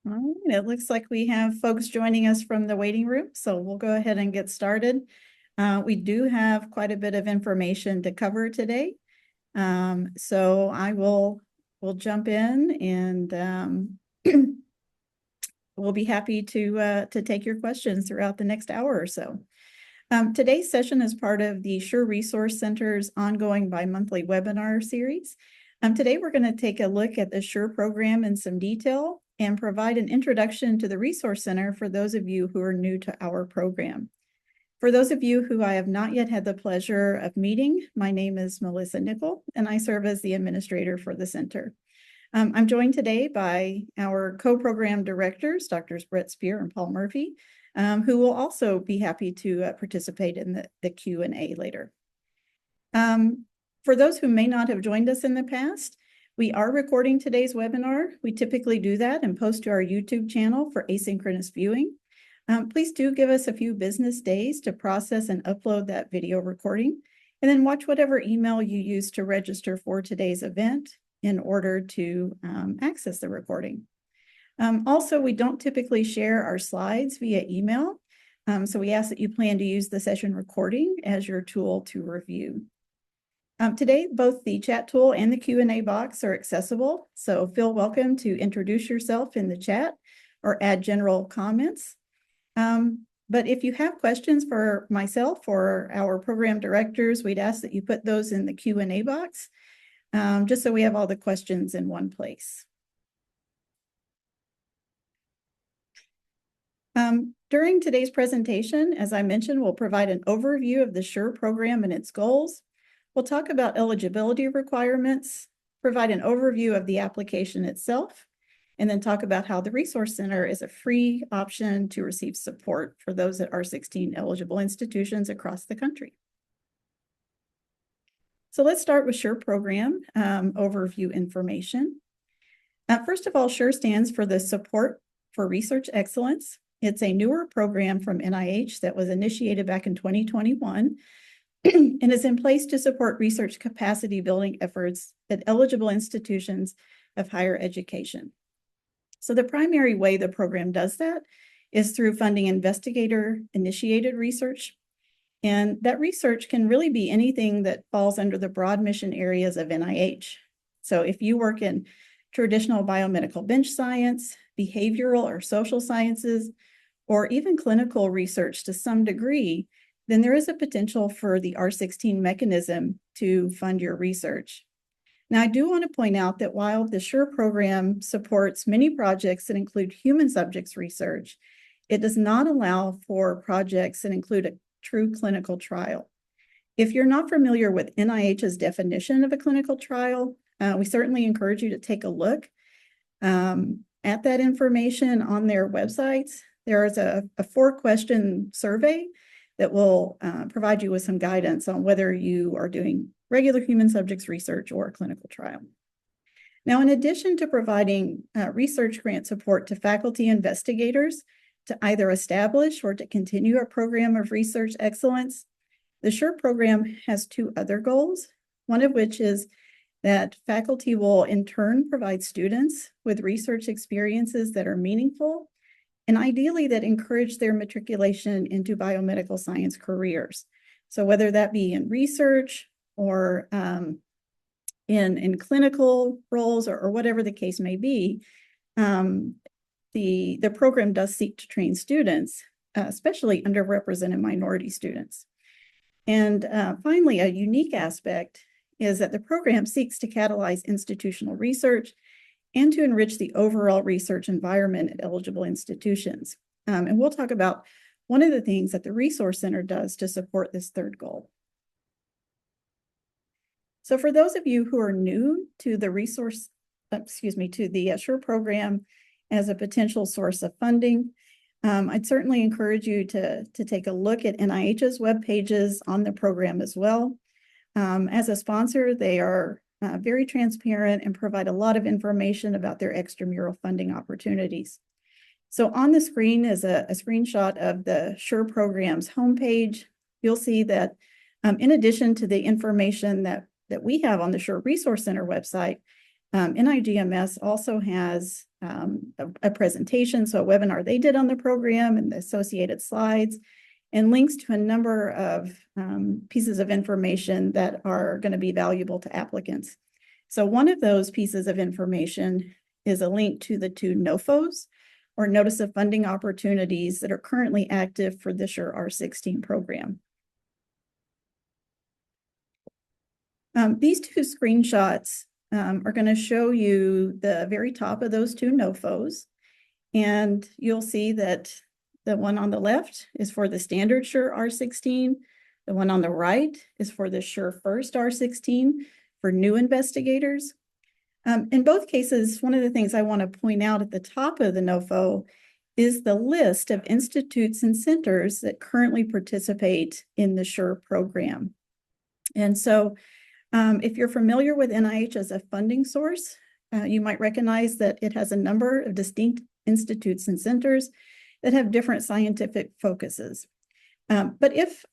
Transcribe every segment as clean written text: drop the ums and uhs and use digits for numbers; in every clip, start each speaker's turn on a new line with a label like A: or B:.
A: All right, it looks like we have folks joining us from the waiting room, so we'll go ahead and get started. We do have quite a bit of information to cover today. So we'll jump in and we'll be happy to take your questions throughout the next hour or so. Today's session is part of the SuRE Resource Center's ongoing bi-monthly webinar series. Today, we're going to take a look at the SuRE program in some detail and provide an introduction to the Resource Center for those of you who are new to our program. For those of you who I have not yet had the pleasure of meeting, my name is Melissa Nickel, and I serve as the administrator for the center. I'm joined today by our co-program directors, Drs. Brett Spear and Paul Murphy, who will also be happy to participate in the Q&A later. For those who may not have joined us in the past, we are recording today's webinar. We typically do that and post to our YouTube channel for asynchronous viewing. Please do give us a few business days to process and upload that video recording, and then watch whatever email you use to register for today's event in order to access the recording. Also, we don't typically share our slides via email, so we ask that you plan to use the session recording as your tool to review. Today, both the chat tool and the Q&A box are accessible, so feel welcome to introduce yourself in the chat or add general comments. But if you have questions for myself or our program directors, we'd ask that you put those in the Q&A box, just so we have all the questions in one place. During today's presentation, as I mentioned, we'll provide an overview of the SuRE program and its goals. We'll talk about eligibility requirements, provide an overview of the application itself, and then talk about how the Resource Center is a free option to receive support for those at R16 eligible institutions across the country. So let's start with SuRE program overview information. First of all, SuRE stands for the Support for Research Excellence. It's a newer program from NIH that was initiated back in 2021 and is in place to support research capacity building efforts at eligible institutions of higher education. So the primary way the program does that is through funding investigator-initiated research. And that research can really be anything that falls under the broad mission areas of NIH. So if you work in traditional biomedical bench science, behavioral or social sciences, or even clinical research to some degree, then there is a potential for the R16 mechanism to fund your research. Now, I do want to point out that while the SuRE program supports many projects that include human subjects research, it does not allow for projects that include a true clinical trial. If you're not familiar with NIH's definition of a clinical trial, we certainly encourage you to take a look at that information on their websites. There is a 4-question survey that will provide you with some guidance on whether you are doing regular human subjects research or a clinical trial. Now, in addition to providing research grant support to faculty investigators to either establish or to continue a program of research excellence, the SuRE program has 2 other goals, one of which is that faculty will in turn provide students with research experiences that are meaningful and ideally that encourage their matriculation into biomedical science careers. So whether that be in research or in clinical roles or whatever the case may be, the program does seek to train students, especially underrepresented minority students. And finally, a unique aspect is that the program seeks to catalyze institutional research and to enrich the overall research environment at eligible institutions. And we'll talk about one of the things that the Resource Center does to support this third goal. So for those of you who are new to the SuRE program as a potential source of funding, I'd certainly encourage you to take a look at NIH's web pages on the program as well. As a sponsor, they are very transparent and provide a lot of information about their extramural funding opportunities. So on the screen is a screenshot of the SuRE program's homepage. You'll see that in addition to the information that we have on the SuRE Resource Center website, NIGMS also has a presentation, so a webinar they did on the program and the associated slides, and links to a number of pieces of information that are going to be valuable to applicants. So one of those pieces of information is a link to the 2 NOFOs, or Notice of Funding Opportunities, that are currently active for the SuRE R16 program. These 2 screenshots are going to show you the very top of those 2 NOFOs, and you'll see that the one on the left is for the standard SuRE R16. The one on the right is for the SuRE First R16 for new investigators. In both cases, one of the things I want to point out at the top of the NOFO is the list of institutes and centers that currently participate in the SuRE program. And so if you're familiar with NIH as a funding source, you might recognize that it has a number of distinct institutes and centers that have different scientific focuses. But if,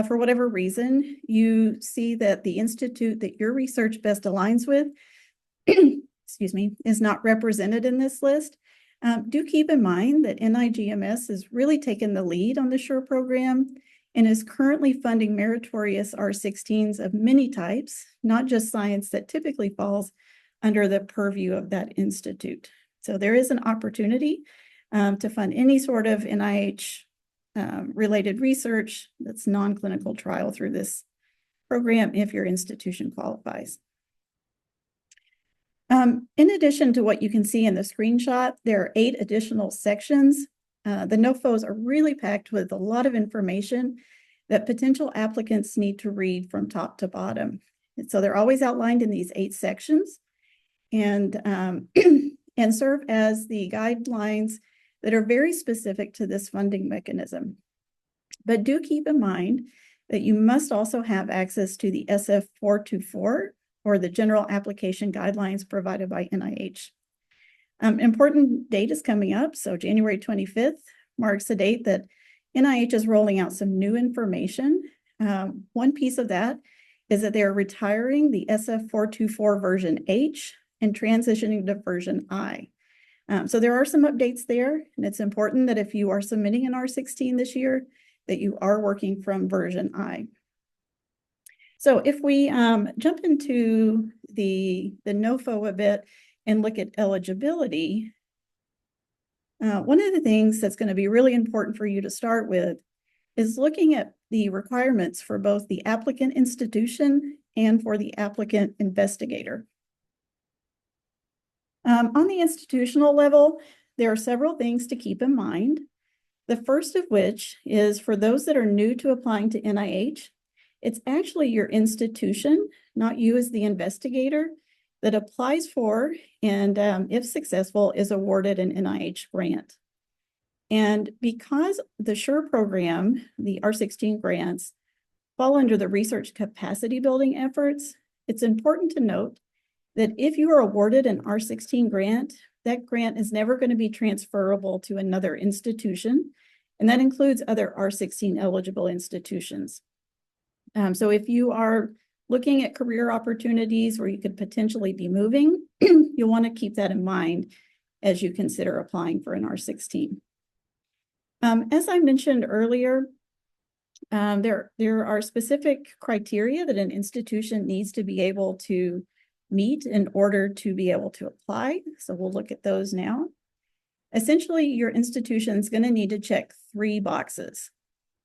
A: for whatever reason, you see that the institute that your research best aligns with, excuse me, is not represented in this list, do keep in mind that NIGMS has really taken the lead on the SuRE program and is currently funding meritorious R16s of many types, not just science that typically falls under the purview of that institute. So there is an opportunity to fund any sort of NIH related research that's non-clinical trial through this program if your institution qualifies. In addition to what you can see in the screenshot, there are 8 additional sections. The NOFOs are really packed with a lot of information that potential applicants need to read from top to bottom. And so they're always outlined in these 8 sections and, and serve as the guidelines that are very specific to this funding mechanism. But do keep in mind that you must also have access to the SF 424 or the General Application Guidelines provided by NIH. Important date is coming up, so January 25th marks the date that NIH is rolling out some new information. One piece of that is that they're retiring the SF 424 version H and transitioning to version I. So there are some updates there, and it's important that if you are submitting an R16 this year, that you are working from version I. So if we jump into the NOFO a bit and look at eligibility, one of the things that's going to be really important for you to start with is looking at the requirements for both the applicant institution and for the applicant investigator. On the institutional level, there are several things to keep in mind. The first of which is for those that are new to applying to NIH, it's actually your institution, not you as the investigator, that applies for and, if successful, is awarded an NIH grant. And because the SuRE program, the R16 grants, fall under the research capacity building efforts, it's important to note that if you are awarded an R16 grant, that grant is never going to be transferable to another institution, and that includes other R16 eligible institutions. So if you are looking at career opportunities where you could potentially be moving, you'll want to keep that in mind as you consider applying for an R16. As I mentioned earlier, there are specific criteria that an institution needs to be able to meet in order to be able to apply. So we'll look at those now. Essentially, your institution is going to need to check 3 boxes.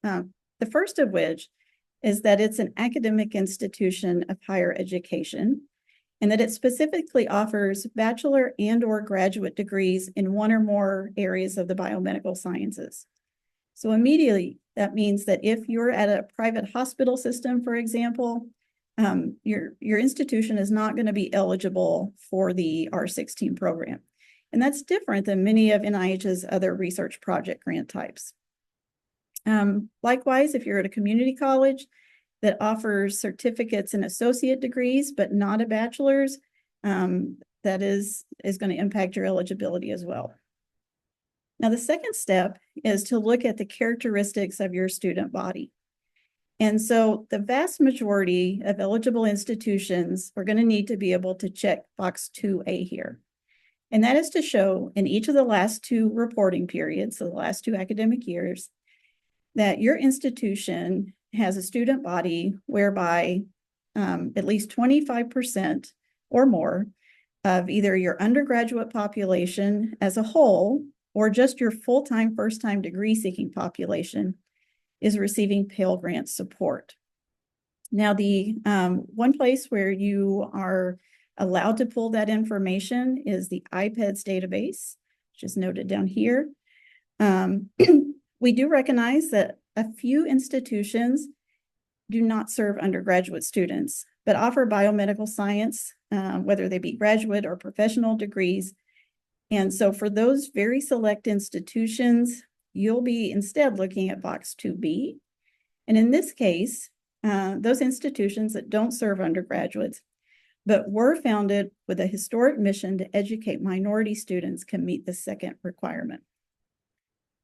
A: The first of which is that it's an academic institution of higher education and that it specifically offers bachelor and/or graduate degrees in one or more areas of the biomedical sciences. So immediately, that means that if you're at a private hospital system, for example, your institution is not going to be eligible for the R16 program. And that's different than many of NIH's other research project grant types. Likewise, if you're at a community college that offers certificates and associate degrees, but not a bachelor's, that is going to impact your eligibility as well. Now, the second step is to look at the characteristics of your student body. And so the vast majority of eligible institutions are going to need to be able to check box 2A here. And that is to show in each of the last two reporting periods, so the last two academic years, that your institution has a student body whereby at least 25% or more of either your undergraduate population as a whole or just your full-time first-time degree-seeking population is receiving Pell Grant support. Now, the one place where you are allowed to pull that information is the IPEDS database, which is noted down here. We do recognize that a few institutions do not serve undergraduate students, but offer biomedical science, whether they be graduate or professional degrees. And so for those very select institutions, you'll be instead looking at box 2B. And in this case, those institutions that don't serve undergraduates, but were founded with a historic mission to educate minority students can meet the second requirement.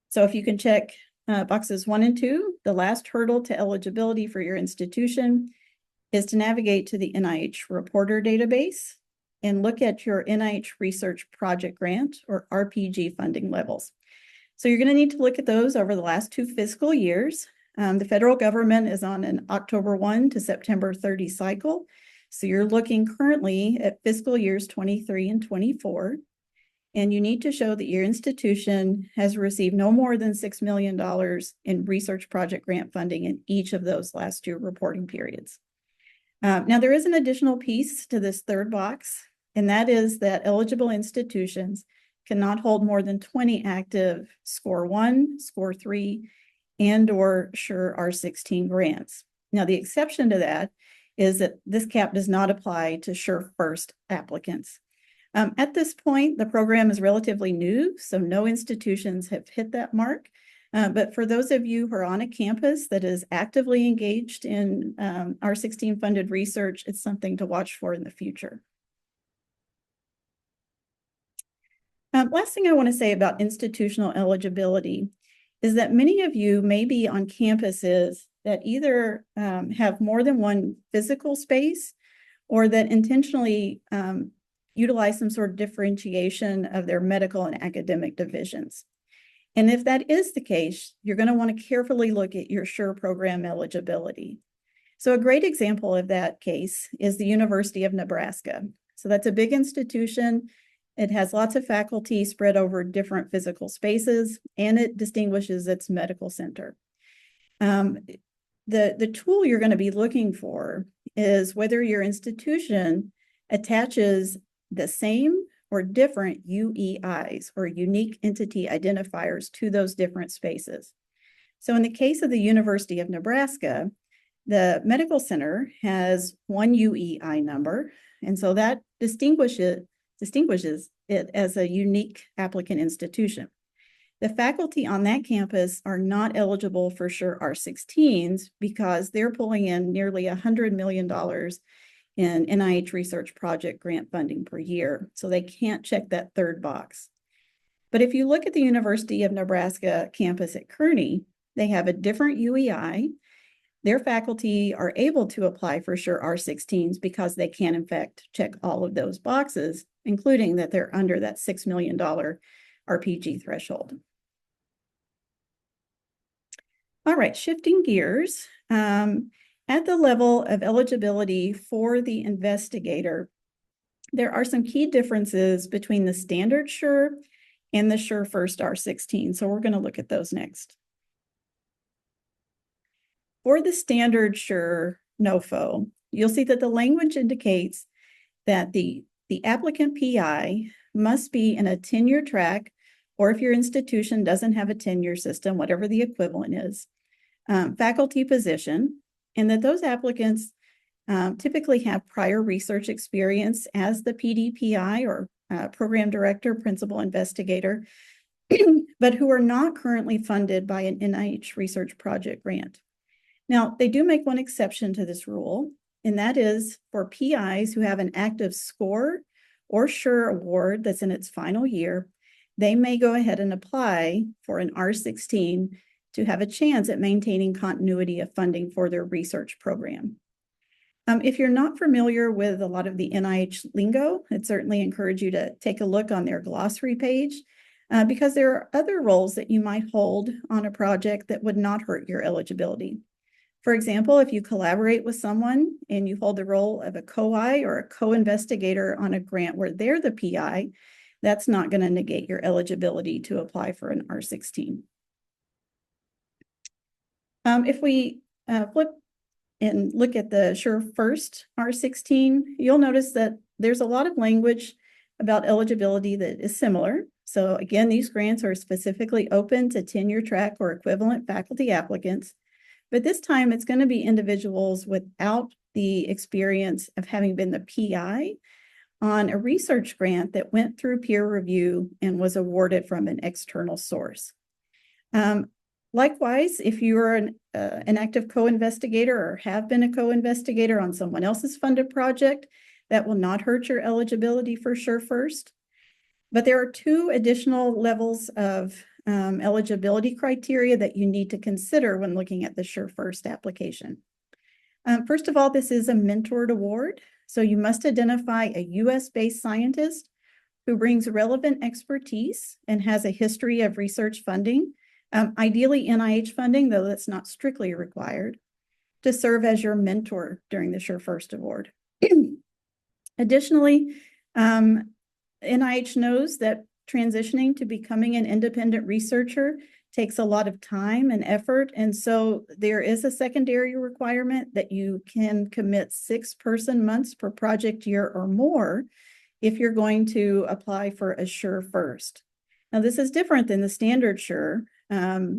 A: So if you can check boxes 1 and 2, the last hurdle to eligibility for your institution is to navigate to the NIH reporter database and look at your NIH research project grant or RPG funding levels. So you're going to need to look at those over the last 2 fiscal years. The federal government is on an October 1 to September 30 cycle. So you're looking currently at fiscal years 23 and 24. And you need to show that your institution has received no more than $6 million in research project grant funding in each of those last 2 reporting periods. Now, there is an additional piece to this third box, and that is that eligible institutions cannot hold more than 20 active SuRE 1, SuRE 3, and or SuRE R16 grants. Now, the exception to that is that this cap does not apply to SuRE First applicants. At this point, the program is relatively new, so no institutions have hit that mark. But for those of you who are on a campus that is actively engaged in R16 funded research, it's something to watch for in the future. Last thing I want to say about institutional eligibility is that many of you may be on campuses that either have more than one physical space or that intentionally utilize some sort of differentiation of their medical and academic divisions. And if that is the case, you're going to want to carefully look at your SuRE program eligibility. So a great example of that case is the University of Nebraska. So that's a big institution. It has lots of faculty spread over different physical spaces, and it distinguishes its medical center. The tool you're going to be looking for is whether your institution attaches the same or different UEIs or unique entity identifiers to those different spaces. So in the case of the University of Nebraska, the medical center has one UEI number, and so that distinguishes it as a unique applicant institution. The faculty on that campus are not eligible for SuRE R16s because they're pulling in nearly $100 million in NIH research project grant funding per year. So they can't check that third box. But if you look at the University of Nebraska campus at Kearney, they have a different UEI. Their faculty are able to apply for SuRE R16s because they can, in fact, check all of those boxes, including that they're under that $6 million RPG threshold. All right, shifting gears. At the level of eligibility for the investigator, there are some key differences between the standard SuRE and the SuRE First R16. So we're going to look at those next. For the standard SuRE NOFO, you'll see that the language indicates that the applicant PI must be in a tenure track, or if your institution doesn't have a tenure system, whatever the equivalent is, faculty position, and that those applicants typically have prior research experience as the PDPI or program director, principal investigator, but who are not currently funded by an NIH research project grant. Now, they do make one exception to this rule, and that is for PIs who have an active SCORE or SuRE award that's in its final year, they may go ahead and apply for an R16 to have a chance at maintaining continuity of funding for their research program. If you're not familiar with a lot of the NIH lingo, I'd certainly encourage you to take a look on their glossary page because there are other roles that you might hold on a project that would not hurt your eligibility. For example, if you collaborate with someone and you hold the role of a co-I or a co-investigator on a grant where they're the PI, that's not going to negate your eligibility to apply for an R16. If we flip and look at the SuRE First R16, you'll notice that there's a lot of language about eligibility that is similar. So again, these grants are specifically open to tenure track or equivalent faculty applicants, but this time it's going to be individuals without the experience of having been the PI on a research grant that went through peer review and was awarded from an external source. Likewise, if you're an active co-investigator or have been a co-investigator on someone else's funded project, that will not hurt your eligibility for SuRE First. But there are two additional levels of eligibility criteria that you need to consider when looking at the SuRE First application. First of all, this is a mentored award. So you must identify a US-based scientist who brings relevant expertise and has a history of research funding, ideally NIH funding, though that's not strictly required, to serve as your mentor during the SuRE First Award. Additionally, NIH knows that transitioning to becoming an independent researcher takes a lot of time and effort. And so there is a secondary requirement that you can commit 6 person months per project year or more if you're going to apply for a SuRE First. Now, this is different than the standard SuRE,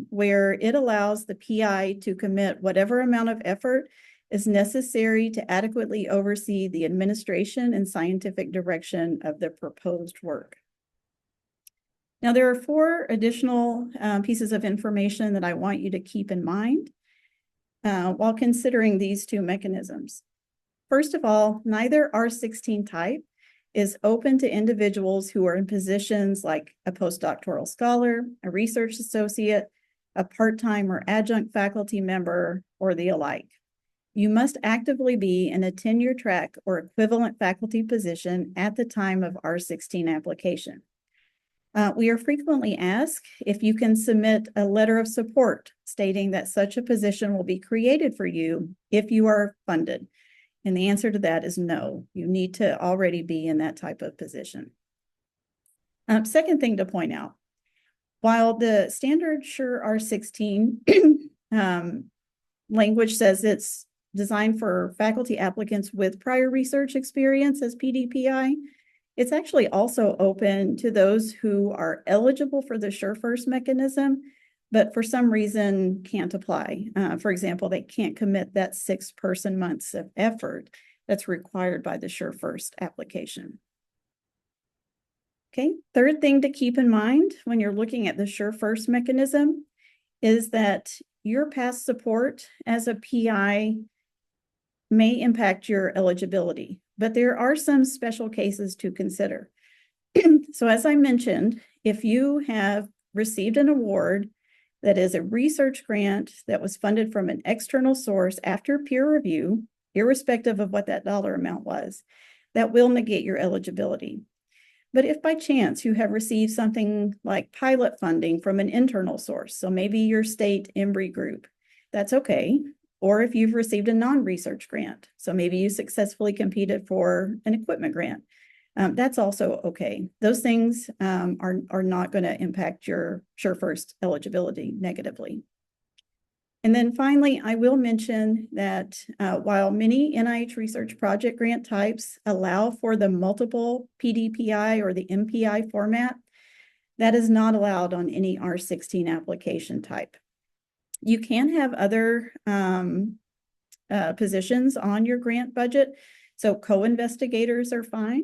A: where it allows the PI to commit whatever amount of effort is necessary to adequately oversee the administration and scientific direction of the proposed work. Now, there are 4 additional pieces of information that I want you to keep in mind while considering these 2 mechanisms. First of all, neither R16 type is open to individuals who are in positions like a postdoctoral scholar, a research associate, a part-time or adjunct faculty member, or the alike. You must actively be in a tenure track or equivalent faculty position at the time of R16 application. We are frequently asked if you can submit a letter of support stating that such a position will be created for you if you are funded. And the answer to that is no. You need to already be in that type of position. Second thing to point out, while the standard SuRE R16 language says it's designed for faculty applicants with prior research experience as PDPI, it's actually also open to those who are eligible for the SuRE First mechanism, but for some reason can't apply. For example, they can't commit that 6 person months of effort that's required by the SuRE First application. Okay, third thing to keep in mind when you're looking at the SuRE First mechanism is that your past support as a PI may impact your eligibility, but there are some special cases to consider. So as I mentioned, if you have received an award that is a research grant that was funded from an external source after peer review, irrespective of what that dollar amount was, that will negate your eligibility. But if by chance you have received something like pilot funding from an internal source, so maybe your state Embry group, that's okay. Or if you've received a non-research grant, so maybe you successfully competed for an equipment grant, that's also okay. Those things are not going to impact your SuRE First eligibility negatively. And then finally, I will mention that while many NIH research project grant types allow for the multiple PDPI or the MPI format, that is not allowed on any R16 application type. You can have other positions on your grant budget, so co-investigators are fine.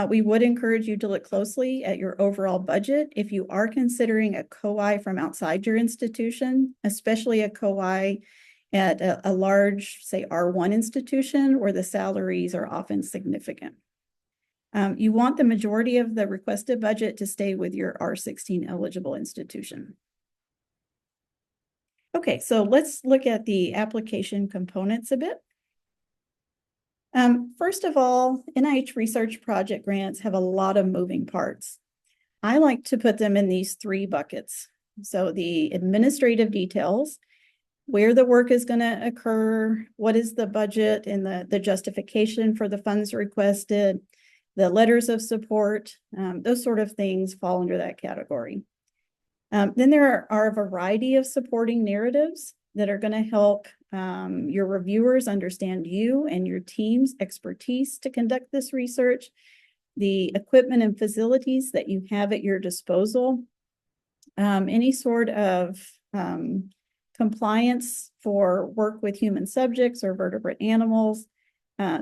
A: We would encourage you to look closely at your overall budget if you are considering a co-I from outside your institution, especially a co-I at a large, say, R1 institution where the salaries are often significant. You want the majority of the requested budget to stay with your R16 eligible institution. Okay, so let's look at the application components a bit. First of all, NIH research project grants have a lot of moving parts. I like to put them in these three buckets. So the administrative details, where the work is going to occur, what is the budget and the justification for the funds requested, the letters of support, those sort of things fall under that category. Then there are a variety of supporting narratives that are going to help your reviewers understand you and your team's expertise to conduct this research, the equipment and facilities that you have at your disposal, any sort of compliance for work with human subjects or vertebrate animals,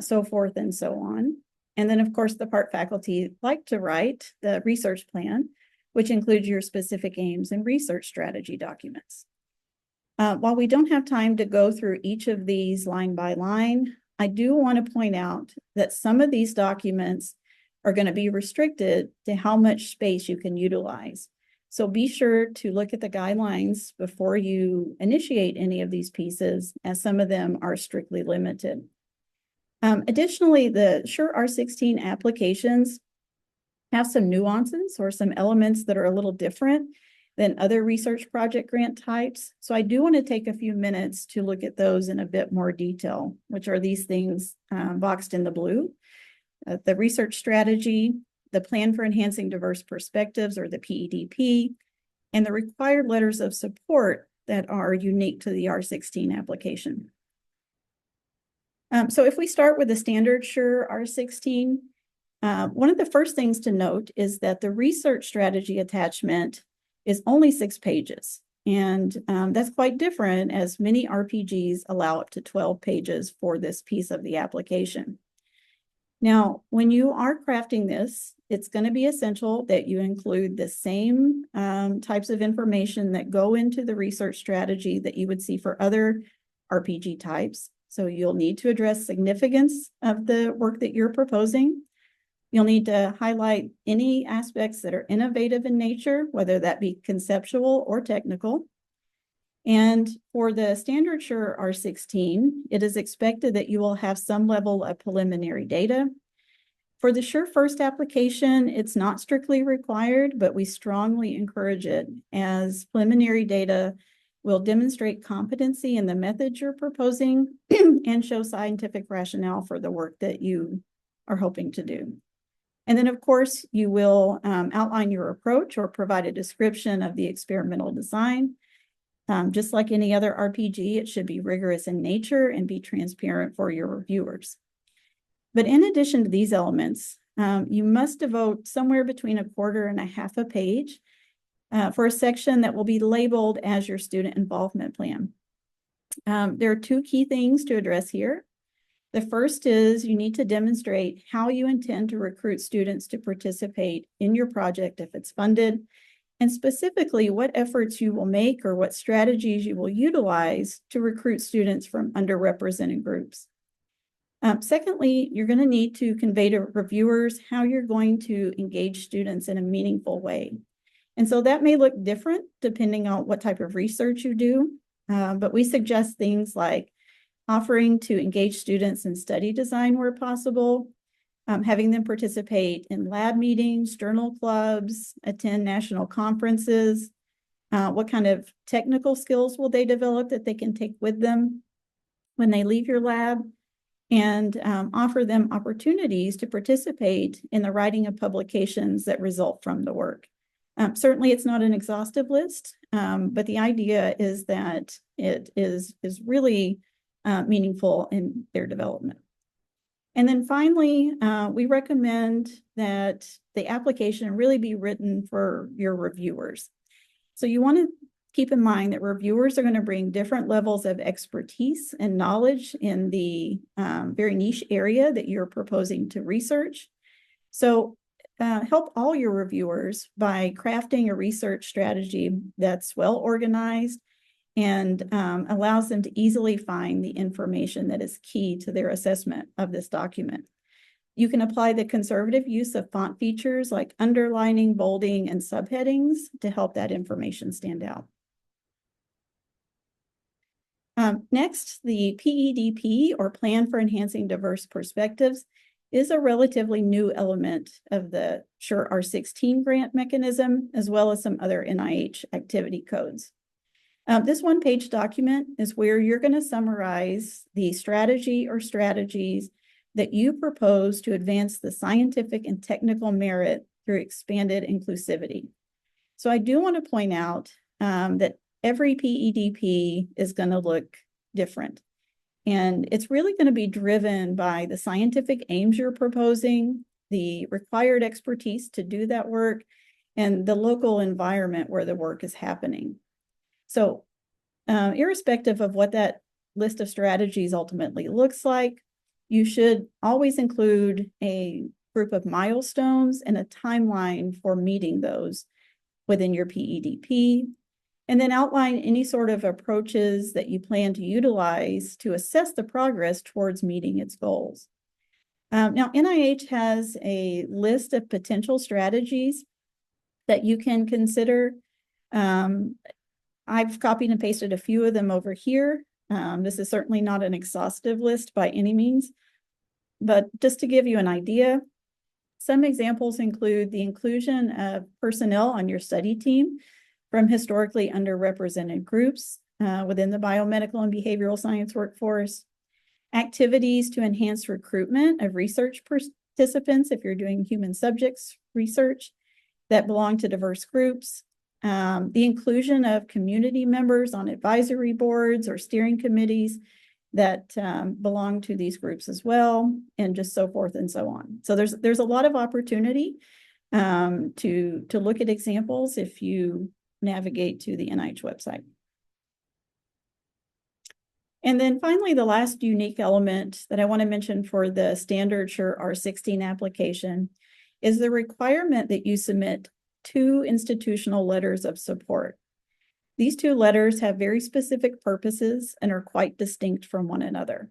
A: so forth and so on. And then, of course, the part faculty like to write, the research plan, which includes your specific aims and research strategy documents. While we don't have time to go through each of these line by line, I do want to point out that some of these documents are going to be restricted to how much space you can utilize. So be sure to look at the guidelines before you initiate any of these pieces, as some of them are strictly limited. Additionally, the SuRE R16 applications have some nuances or some elements that are a little different than other research project grant types. So I do want to take a few minutes to look at those in a bit more detail, which are these things boxed in the blue. The research strategy, the plan for enhancing diverse perspectives, or the PEDP, and the required letters of support that are unique to the R16 application. So if we start with the standard SuRE R16, one of the first things to note is that the research strategy attachment is only 6 pages. And that's quite different, as many RPGs allow up to 12 pages for this piece of the application. Now, when you are crafting this, it's going to be essential that you include the same types of information that go into the research strategy that you would see for other RPG types. So you'll need to address significance of the work that you're proposing. You'll need to highlight any aspects that are innovative in nature, whether that be conceptual or technical. And for the standard SuRE R16, it is expected that you will have some level of preliminary data. For the SuRE First application, it's not strictly required, but we strongly encourage it, as preliminary data will demonstrate competency in the methods you're proposing and show scientific rationale for the work that you are hoping to do. And then, of course, you will outline your approach or provide a description of the experimental design. Just like any other RPG, it should be rigorous in nature and be transparent for your reviewers. But in addition to these elements, you must devote somewhere between 1/4 and 1/2 page for a section that will be labeled as your student involvement plan. There are 2 key things to address here. The first is you need to demonstrate how you intend to recruit students to participate in your project if it's funded, and specifically what efforts you will make or what strategies you will utilize to recruit students from underrepresented groups. Secondly, you're going to need to convey to reviewers how you're going to engage students in a meaningful way. And so that may look different depending on what type of research you do, but we suggest things like offering to engage students in study design where possible, having them participate in lab meetings, journal clubs, attend national conferences. What kind of technical skills will they develop that they can take with them when they leave your lab? And offer them opportunities to participate in the writing of publications that result from the work. Certainly, it's not an exhaustive list, but the idea is that it is really meaningful in their development. And then finally, we recommend that the application really be written for your reviewers. So you want to keep in mind that reviewers are going to bring different levels of expertise and knowledge in the very niche area that you're proposing to research. So help all your reviewers by crafting a research strategy that's well organized and allows them to easily find the information that is key to their assessment of this document. You can apply the conservative use of font features like underlining, bolding, and subheadings to help that information stand out. Next, the PEDP, or Plan for Enhancing Diverse Perspectives, is a relatively new element of the SuRE R16 grant mechanism, as well as some other NIH activity codes. This one-page document is where you're going to summarize the strategy or strategies that you propose to advance the scientific and technical merit through expanded inclusivity. So I do want to point out that every PEDP is going to look different. And it's really going to be driven by the scientific aims you're proposing, the required expertise to do that work, and the local environment where the work is happening. So irrespective of what that list of strategies ultimately looks like, you should always include a group of milestones and a timeline for meeting those within your PEDP, and then outline any sort of approaches that you plan to utilize to assess the progress towards meeting its goals. Now, NIH has a list of potential strategies that you can consider. I've copied and pasted a few of them over here. This is certainly not an exhaustive list by any means, but just to give you an idea, some examples include the inclusion of personnel on your study team from historically underrepresented groups within the biomedical and behavioral science workforce, activities to enhance recruitment of research participants if you're doing human subjects research that belong to diverse groups, the inclusion of community members on advisory boards or steering committees that belong to these groups as well, and just so forth and so on. So there's a lot of opportunity to look at examples if you navigate to the NIH website. And then finally, the last unique element that I want to mention for the standard SuRE R16 application is the requirement that you submit 2 institutional letters of support. These 2 letters have very specific purposes and are quite distinct from one another.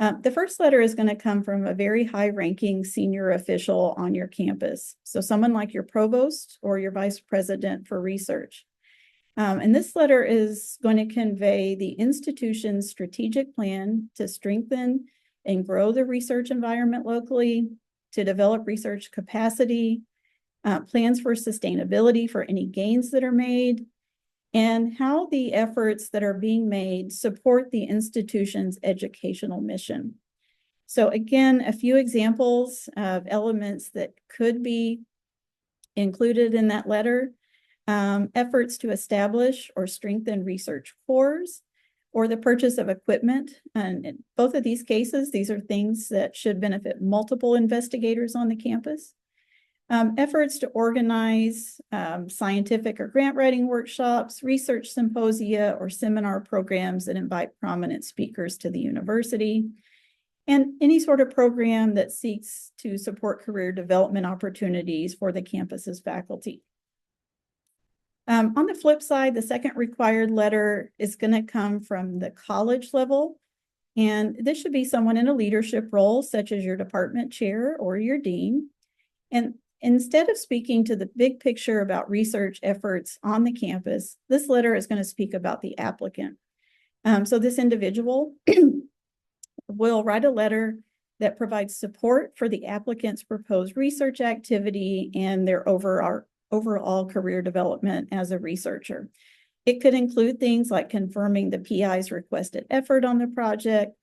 A: The first letter is going to come from a very high-ranking senior official on your campus, so someone like your provost or your vice president for research. And this letter is going to convey the institution's strategic plan to strengthen and grow the research environment locally, to develop research capacity, plans for sustainability for any gains that are made, and how the efforts that are being made support the institution's educational mission. So again, a few examples of elements that could be included in that letter: efforts to establish or strengthen research cores, or the purchase of equipment. And in both of these cases, these are things that should benefit multiple investigators on the campus. Efforts to organize scientific or grant writing workshops, research symposia, or seminar programs that invite prominent speakers to the university, and any sort of program that seeks to support career development opportunities for the campus's faculty. On the flip side, the second required letter is going to come from the college level, and this should be someone in a leadership role, such as your department chair or your dean. And instead of speaking to the big picture about research efforts on the campus, this letter is going to speak about the applicant. So this individual will write a letter that provides support for the applicant's proposed research activity and their overall career development as a researcher. It could include things like confirming the PI's requested effort on the project,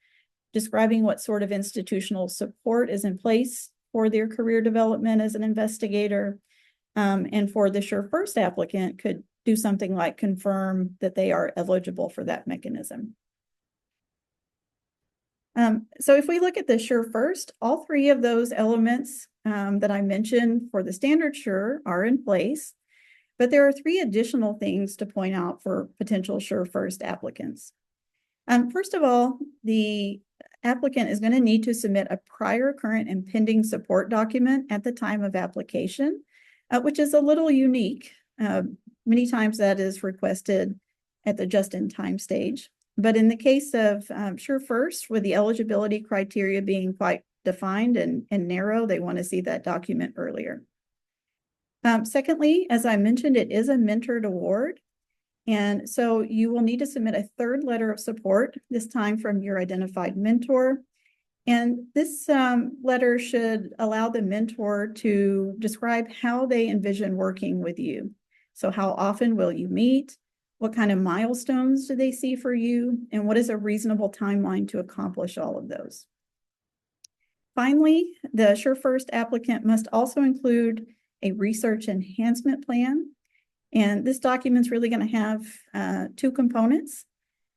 A: describing what sort of institutional support is in place for their career development as an investigator, and for the SuRE First applicant could do something like confirm that they are eligible for that mechanism. So if we look at the SuRE First, all 3 of those elements that I mentioned for the standard SuRE are in place, but there are 3 additional things to point out for potential SuRE First applicants. First of all, the applicant is going to need to submit a prior, current, and pending support document at the time of application, which is a little unique. Many times that is requested at the just-in-time stage. But in the case of SuRE First, with the eligibility criteria being quite defined and narrow, they want to see that document earlier. Secondly, as I mentioned, it is a mentored award. And so you will need to submit a third letter of support, this time from your identified mentor. And this letter should allow the mentor to describe how they envision working with you. So how often will you meet? What kind of milestones do they see for you? And what is a reasonable timeline to accomplish all of those? Finally, the SuRE First applicant must also include a research enhancement plan. And this document's really going to have two components.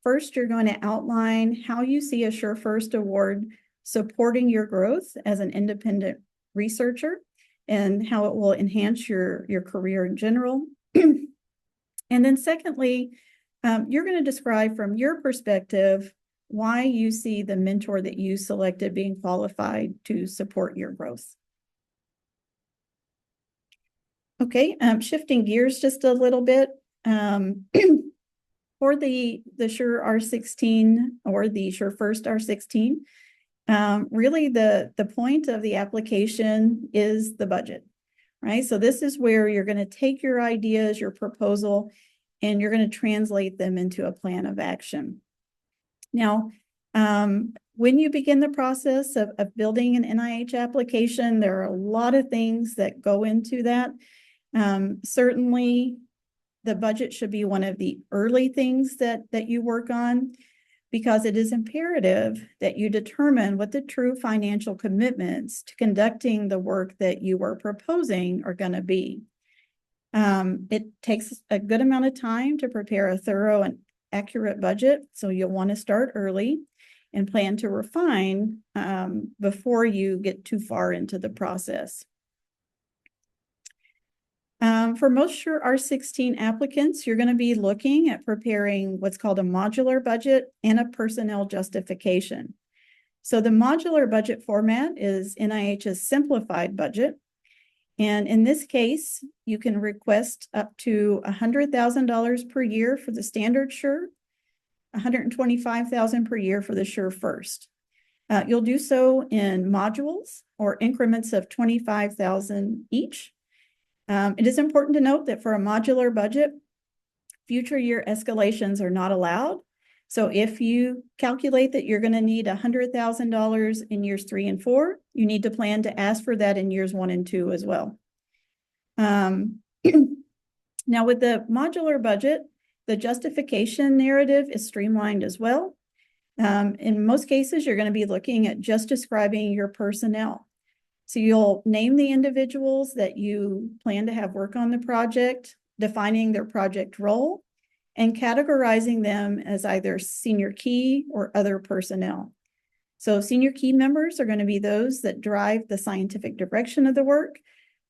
A: First, you're going to outline how you see a SuRE First award supporting your growth as an independent researcher and how it will enhance your career in general. And then secondly, you're going to describe from your perspective why you see the mentor that you selected being qualified to support your growth. Okay, shifting gears just a little bit. For the SuRE R16 or the SuRE First R16, really the point of the application is the budget, right? So this is where you're going to take your ideas, your proposal, and you're going to translate them into a plan of action. Now, when you begin the process of building an NIH application, there are a lot of things that go into that. Certainly, the budget should be one of the early things that you work on, because it is imperative that you determine what the true financial commitments to conducting the work that you are proposing are going to be. It takes a good amount of time to prepare a thorough and accurate budget, so you'll want to start early and plan to refine before you get too far into the process. For most SuRE R16 applicants, you're going to be looking at preparing what's called a modular budget and a personnel justification. So the modular budget format is NIH's simplified budget. And in this case, you can request up to $100,000 per year for the standard SuRE, $125,000 per year for the SuRE First. You'll do so in modules or increments of $25,000 each. It is important to note that for a modular budget, future year escalations are not allowed. So if you calculate that you're going to need $100,000 in years 3 and 4, you need to plan to ask for that in years 1 and 2 as well. Now with the modular budget, the justification narrative is streamlined as well. In most cases, you're going to be looking at just describing your personnel. So you'll name the individuals that you plan to have work on the project, defining their project role, and categorizing them as either senior key or other personnel. So senior key members are going to be those that drive the scientific direction of the work.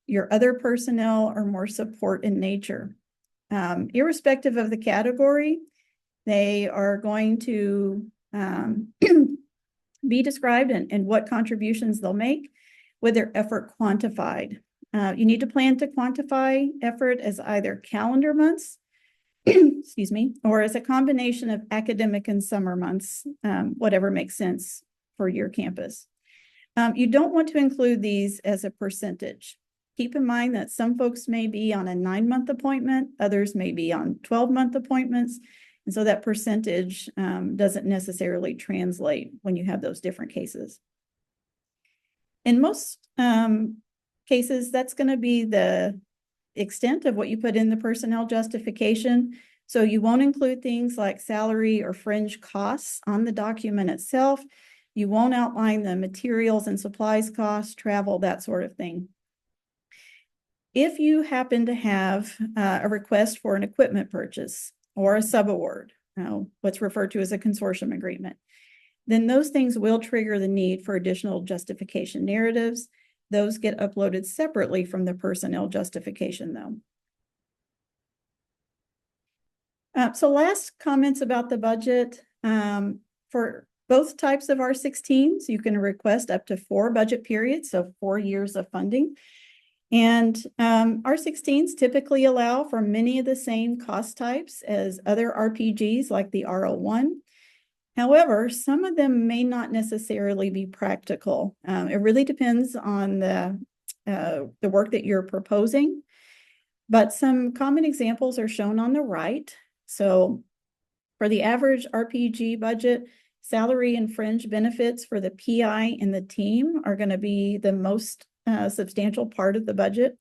A: Your other personnel are more support in nature. Irrespective of the category, they are going to be described and what contributions they'll make, with their effort quantified. You need to plan to quantify effort as either calendar months, excuse me, or as a combination of academic and summer months, whatever makes sense for your campus. You don't want to include these as a percentage. Keep in mind that some folks may be on a 9-month appointment, others may be on 12-month appointments, and so that percentage doesn't necessarily translate when you have those different cases. In most cases, that's going to be the extent of what you put in the personnel justification. So you won't include things like salary or fringe costs on the document itself. You won't outline the materials and supplies costs, travel, that sort of thing. If you happen to have a request for an equipment purchase or a subaward, what's referred to as a consortium agreement, then those things will trigger the need for additional justification narratives. Those get uploaded separately from the personnel justification, though. So last comments about the budget. For both types of R16s, you can request up to 4 budget periods, so 4 years of funding. And R16s typically allow for many of the same cost types as other RPGs like the R01. However, some of them may not necessarily be practical. It really depends on the work that you're proposing. But some common examples are shown on the right. So for the average RPG budget, salary and fringe benefits for the PI and the team are going to be the most substantial part of the budget.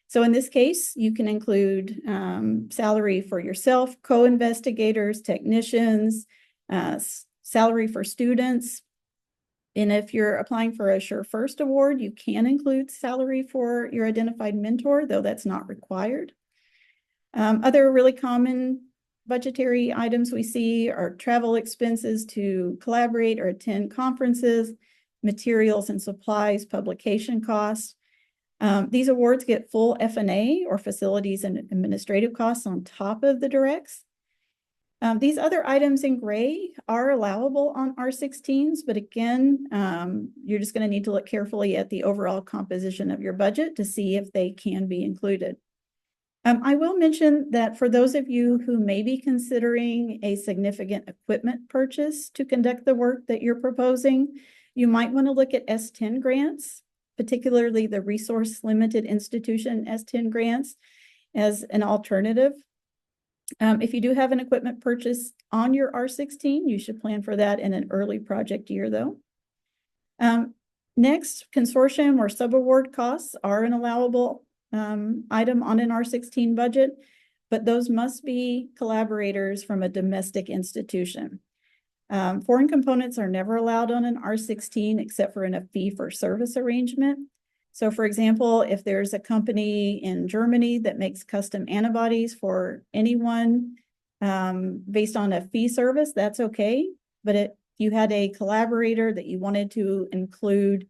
A: So in this case, you can include salary for yourself, co-investigators, technicians, salary for students. And if you're applying for a SuRE First award, you can include salary for your identified mentor, though that's not required. Other really common budgetary items we see are travel expenses to collaborate or attend conferences, materials and supplies, publication costs. These awards get full F&A or facilities and administrative costs on top of the directs. These other items in gray are allowable on R16s, but again, you're just going to need to look carefully at the overall composition of your budget to see if they can be included. I will mention that for those of you who may be considering a significant equipment purchase to conduct the work that you're proposing, you might want to look at S10 grants, particularly the Resource Limited Institution S10 grants, as an alternative. If you do have an equipment purchase on your R16, you should plan for that in an early project year, though. Next, consortium or subaward costs are an allowable item on an R16 budget, but those must be collaborators from a domestic institution. Foreign components are never allowed on an R16 except for in a fee-for-service arrangement. So for example, if there's a company in Germany that makes custom antibodies for anyone based on a fee service, that's okay. But if you had a collaborator that you wanted to include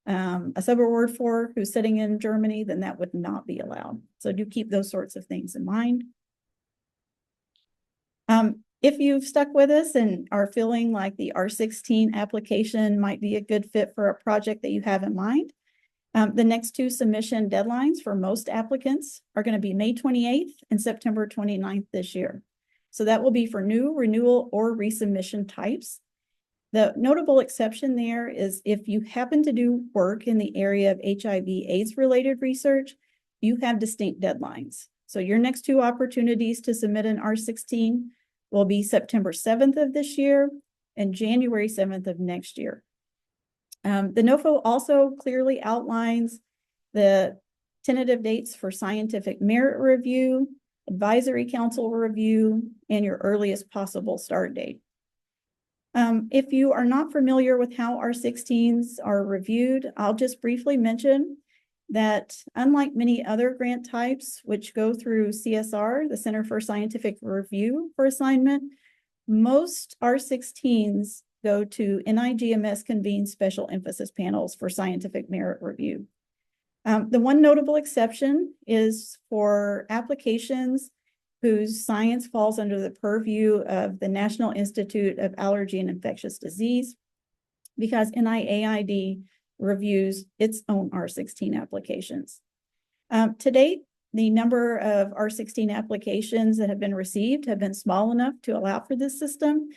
A: a subaward for who's sitting in Germany, then that would not be allowed. So do keep those sorts of things in mind. If you've stuck with us and are feeling like the R16 application might be a good fit for a project that you have in mind, the next two submission deadlines for most applicants are going to be May 28th and September 29th this year. So that will be for new, renewal, or resubmission types. The notable exception there is if you happen to do work in the area of HIV/AIDS related research, you have distinct deadlines. So your next two opportunities to submit an R16 will be September 7th of this year and January 7th of next year. The NOFO also clearly outlines the tentative dates for scientific merit review, advisory council review, and your earliest possible start date. If you are not familiar with how R16s are reviewed, I'll just briefly mention that unlike many other grant types, which go through CSR, the Center for Scientific Review for assignment, most R16s go to NIGMS convened special emphasis panels for scientific merit review. The one notable exception is for applications whose science falls under the purview of the National Institute of Allergy and Infectious Disease, because NIAID reviews its own R16 applications. To date, the number of R16 applications that have been received have been small enough to allow for this system.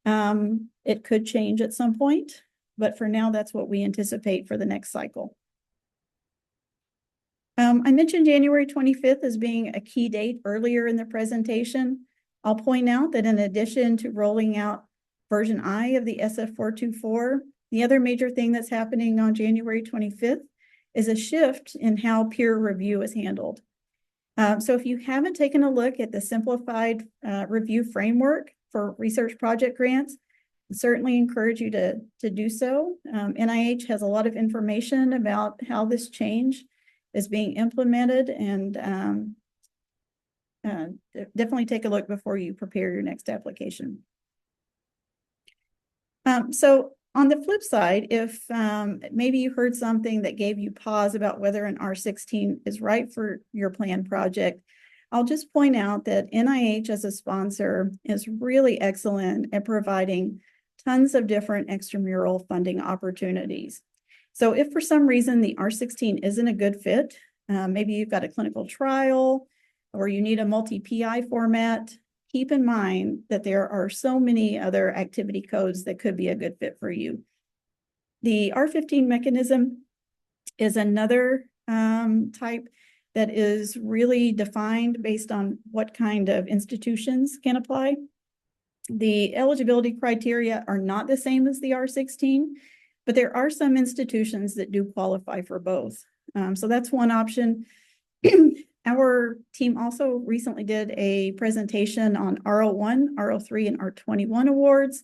A: It could change at some point, but for now, that's what we anticipate for the next cycle. I mentioned January 25th as being a key date earlier in the presentation. I'll point out that in addition to rolling out version I of the SF424, the other major thing that's happening on January 25th is a shift in how peer review is handled. So if you haven't taken a look at the simplified review framework for research project grants, I certainly encourage you to do so. NIH has a lot of information about how this change is being implemented, and definitely take a look before you prepare your next application. So on the flip side, if maybe you heard something that gave you pause about whether an R16 is right for your planned project, I'll just point out that NIH as a sponsor is really excellent at providing tons of different extramural funding opportunities. So if for some reason the R16 isn't a good fit, maybe you've got a clinical trial or you need a multi-PI format, keep in mind that there are so many other activity codes that could be a good fit for you. The R15 mechanism is another type that is really defined based on what kind of institutions can apply. The eligibility criteria are not the same as the R16, but there are some institutions that do qualify for both. So that's one option. Our team also recently did a presentation on R01, R03, and R21 awards.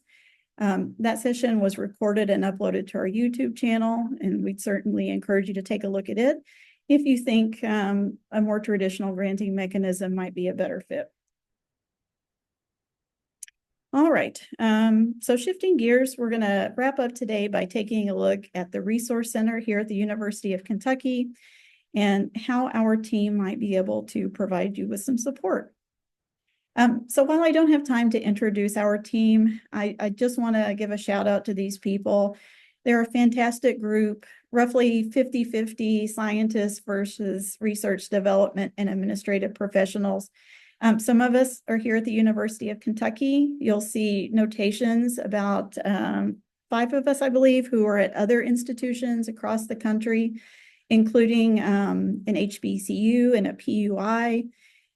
A: That session was recorded and uploaded to our YouTube channel, and we'd certainly encourage you to take a look at it if you think a more traditional granting mechanism might be a better fit. All right, so shifting gears, we're going to wrap up today by taking a look at the Resource Center here at the University of Kentucky and how our team might be able to provide you with some support. So while I don't have time to introduce our team, I just want to give a shout out to these people. They're a fantastic group, roughly 50-50 scientists versus research development and administrative professionals. Some of us are here at the University of Kentucky. You'll see notations about 5 of us, I believe, who are at other institutions across the country, including an HBCU and a PUI.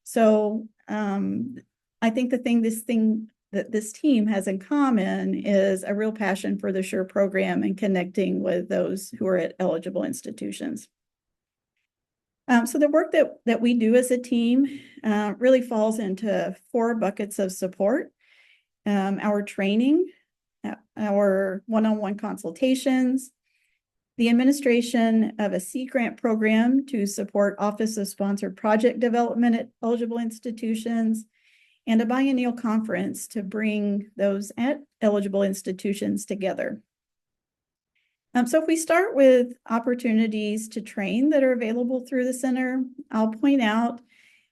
A: So I think this thing that this team has in common is a real passion for the SuRE program and connecting with those who are at eligible institutions. So the work that we do as a team really falls into 4 buckets of support. Our training, our one-on-one consultations, the administration of a Sea Grant program to support Office of Sponsored Project Development at eligible institutions, and a biennial conference to bring those at eligible institutions together. So if we start with opportunities to train that are available through the center, I'll point out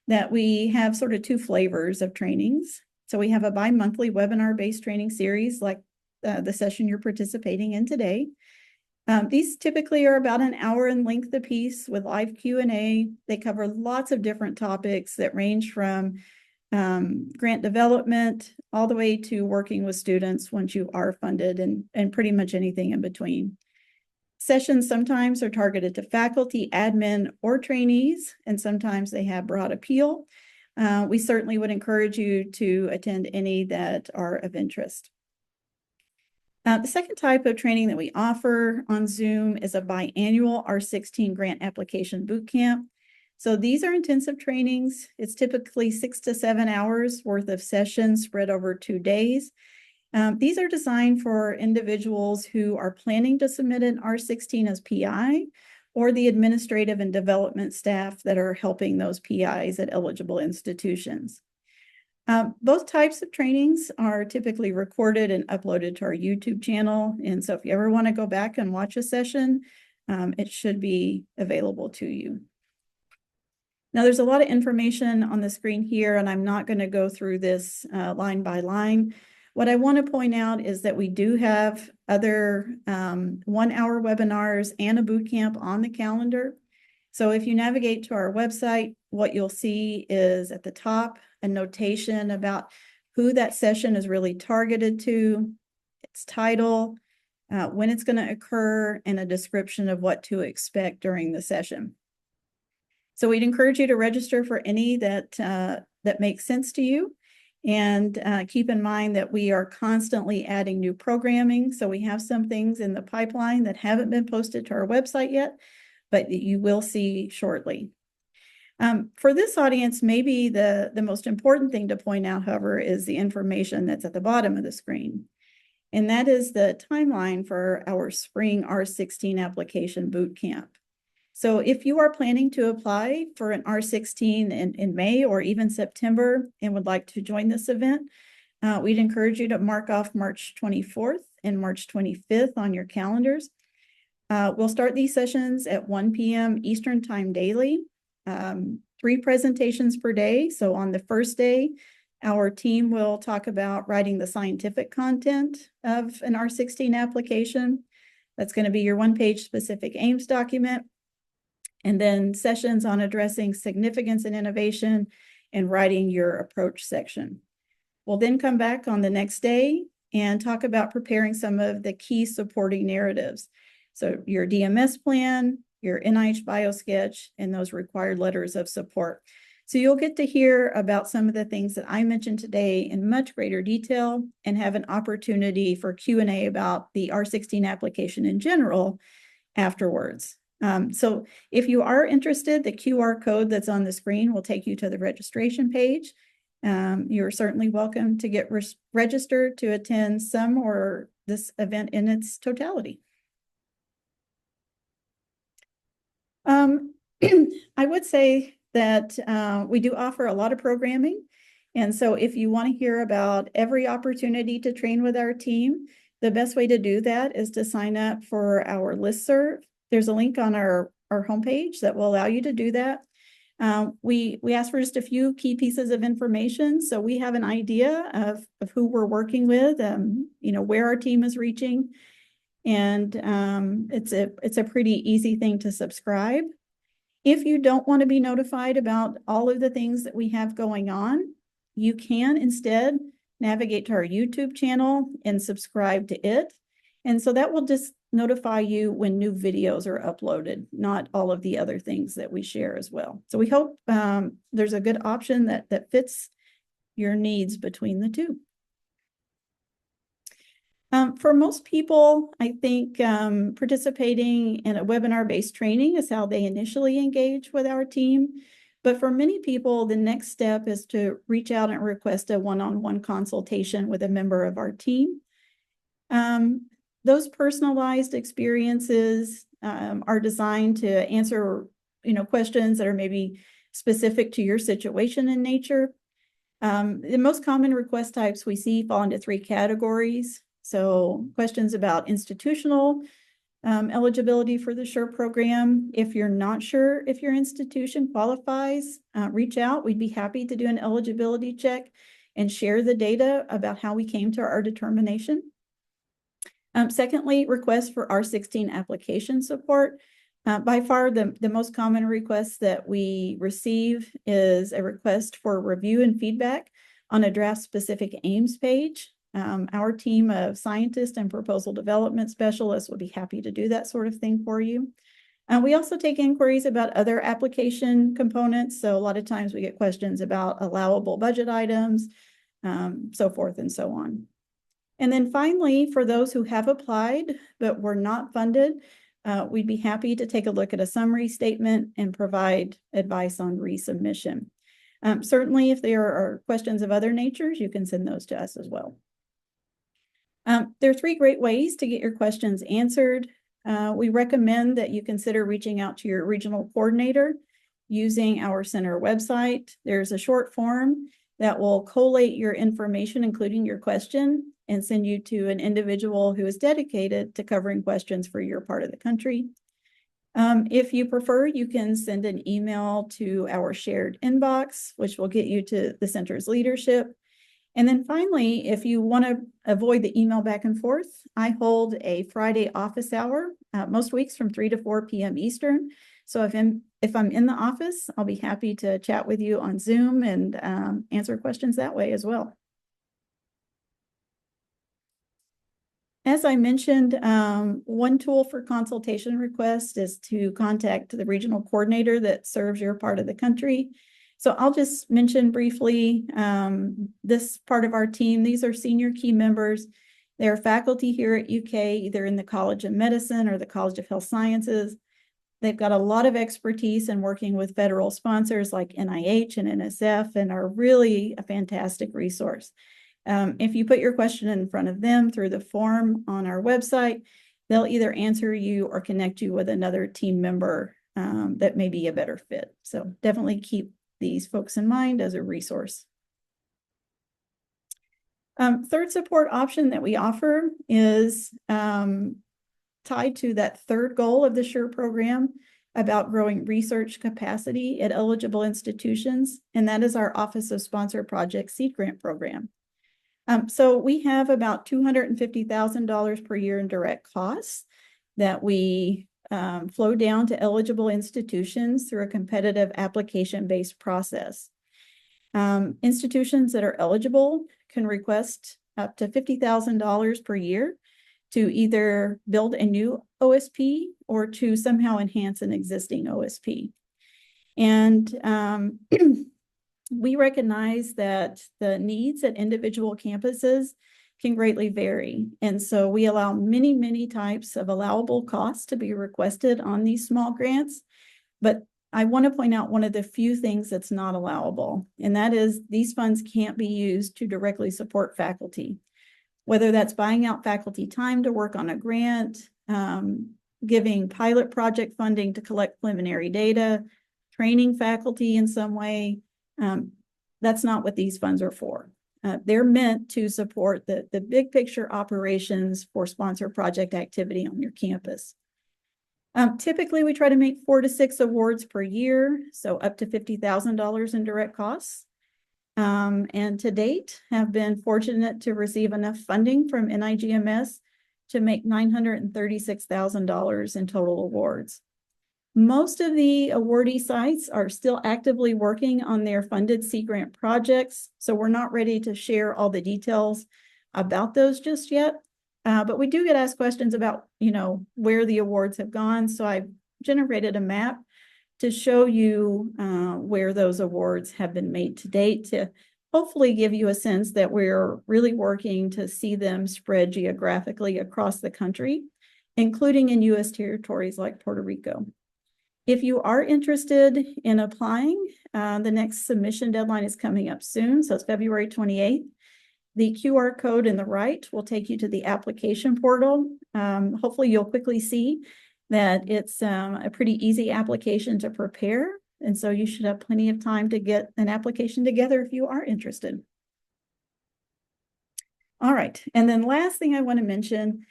A: that we have sort of 2 flavors of trainings. So we have a bi-monthly webinar-based training series like the session you're participating in today. These typically are about an hour in length apiece with live Q&A. They cover lots of different topics that range from grant development all the way to working with students once you are funded and pretty much anything in between. Sessions sometimes are targeted to faculty, admin, or trainees, and sometimes they have broad appeal. We certainly would encourage you to attend any that are of interest. The second type of training that we offer on Zoom is a biannual R16 grant application bootcamp. So these are intensive trainings. It's typically 6 to 7 hours worth of sessions spread over 2 days. These are designed for individuals who are planning to submit an R16 as PI or the administrative and development staff that are helping those PIs at eligible institutions. Both types of trainings are typically recorded and uploaded to our YouTube channel. And so if you ever want to go back and watch a session, it should be available to you. Now, there's a lot of information on the screen here, and I'm not going to go through this line by line. What I want to point out is that we do have other 1-hour webinars and a boot camp on the calendar. So if you navigate to our website, what you'll see is at the top a notation about who that session is really targeted to, its title, when it's going to occur, and a description of what to expect during the session. So we'd encourage you to register for any that makes sense to you. And keep in mind that we are constantly adding new programming. So we have some things in the pipeline that haven't been posted to our website yet, but you will see shortly. For this audience, maybe the most important thing to point out, however, is the information that's at the bottom of the screen. And that is the timeline for our spring R16 application bootcamp. So if you are planning to apply for an R16 in May or even September and would like to join this event, we'd encourage you to mark off March 24th and March 25th on your calendars. We'll start these sessions at 1 p.m. Eastern Time daily, 3 presentations per day. So on the first day, our team will talk about writing the scientific content of an R16 application. That's going to be your 1-page specific aims document. And then sessions on addressing significance and innovation and writing your approach section. We'll then come back on the next day and talk about preparing some of the key supporting narratives. So your DMS plan, your NIH BioSketch, and those required letters of support. So you'll get to hear about some of the things that I mentioned today in much greater detail and have an opportunity for Q&A about the R16 application in general afterwards. So if you are interested, the QR code that's on the screen will take you to the registration page. You're certainly welcome to get registered to attend some or this event in its totality. I would say that we do offer a lot of programming. And so if you want to hear about every opportunity to train with our team, the best way to do that is to sign up for our listserv. There's a link on our homepage that will allow you to do that. We ask for just a few key pieces of information, so we have an idea of who we're working with, where our team is reaching, and it's a pretty easy thing to subscribe. If you don't want to be notified about all of the things that we have going on, you can instead navigate to our YouTube channel and subscribe to it. And so that will just notify you when new videos are uploaded, not all of the other things that we share as well. So we hope there's a good option that fits your needs between the two. For most people, I think participating in a webinar-based training is how they initially engage with our team. But for many people, the next step is to reach out and request a one-on-one consultation with a member of our team. Those personalized experiences are designed to answer, questions that are maybe specific to your situation in nature. The most common request types we see fall into 3 categories. So questions about institutional eligibility for the SuRE program. If you're not sure if your institution qualifies, reach out. We'd be happy to do an eligibility check and share the data about how we came to our determination. Secondly, requests for R16 application support. By far, the most common request that we receive is a request for review and feedback on a draft-specific aims page. Our team of scientists and proposal development specialists would be happy to do that sort of thing for you. We also take inquiries about other application components. So a lot of times we get questions about allowable budget items, so forth and so on. And then finally, for those who have applied but were not funded, we'd be happy to take a look at a summary statement and provide advice on resubmission. Certainly, if there are questions of other natures, you can send those to us as well. There are 3 great ways to get your questions answered. We recommend that you consider reaching out to your regional coordinator using our center website. There's a short form that will collate your information, including your question, and send you to an individual who is dedicated to covering questions for your part of the country. If you prefer, you can send an email to our shared inbox, which will get you to the center's leadership. And then finally, if you want to avoid the email back and forth, I hold a Friday office hour most weeks from 3 to 4 p.m. Eastern. So if I'm in the office, I'll be happy to chat with you on Zoom and answer questions that way as well. As I mentioned, one tool for consultation requests is to contact the regional coordinator that serves your part of the country. So I'll just mention briefly this part of our team. These are senior key members. They're faculty here at UK, either in the College of Medicine or the College of Health Sciences. They've got a lot of expertise in working with federal sponsors like NIH and NSF and are really a fantastic resource. If you put your question in front of them through the form on our website, they'll either answer you or connect you with another team member that may be a better fit. So definitely keep these folks in mind as a resource. Third support option that we offer is tied to that third goal of the SuRE program about growing research capacity at eligible institutions, and that is our Office of Sponsor Project Seed Grant Program. So we have about $250,000 per year in direct costs that we flow down to eligible institutions through a competitive application-based process. Institutions that are eligible can request up to $50,000 per year to either build a new OSP or to somehow enhance an existing OSP. And we recognize that the needs at individual campuses can greatly vary. And so we allow many, many types of allowable costs to be requested on these small grants. But I want to point out one of the few things that's not allowable, and that is these funds can't be used to directly support faculty, whether that's buying out faculty time to work on a grant, giving pilot project funding to collect preliminary data, training faculty in some way. That's not what these funds are for. They're meant to support the big picture operations for sponsor project activity on your campus. Typically, we try to make 4 to 6 awards per year, so up to $50,000 in direct costs. And to date, have been fortunate to receive enough funding from NIGMS to make $936,000 in total awards. Most of the awardee sites are still actively working on their funded Sea Grant projects, so we're not ready to share all the details about those just yet. But we do get asked questions about, where the awards have gone. So I've generated a map to show you where those awards have been made to date to hopefully give you a sense that we're really working to see them spread geographically across the country, including in U.S. territories like Puerto Rico. If you are interested in applying, the next submission deadline is coming up soon, so it's February 28th. The QR code in the right will take you to the application portal. Hopefully you'll quickly see that it's a pretty easy application to prepare, and so you should have plenty of time to get an application together if you are interested. All right, and then last thing I want to mention,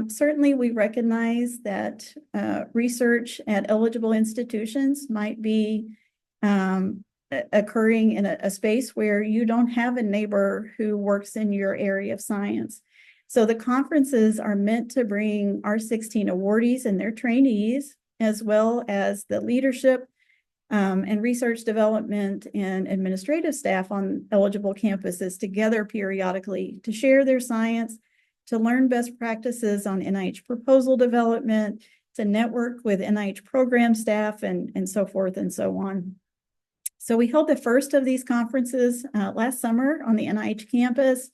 A: certainly we recognize that research at eligible institutions might be occurring in a space where you don't have a neighbor who works in your area of science. So the conferences are meant to bring R16 awardees and their trainees, as well as the leadership and research development and administrative staff on eligible campuses together periodically to share their science, to learn best practices on NIH proposal development, to network with NIH program staff, and so forth and so on. So we held the first of these conferences last summer on the NIH campus.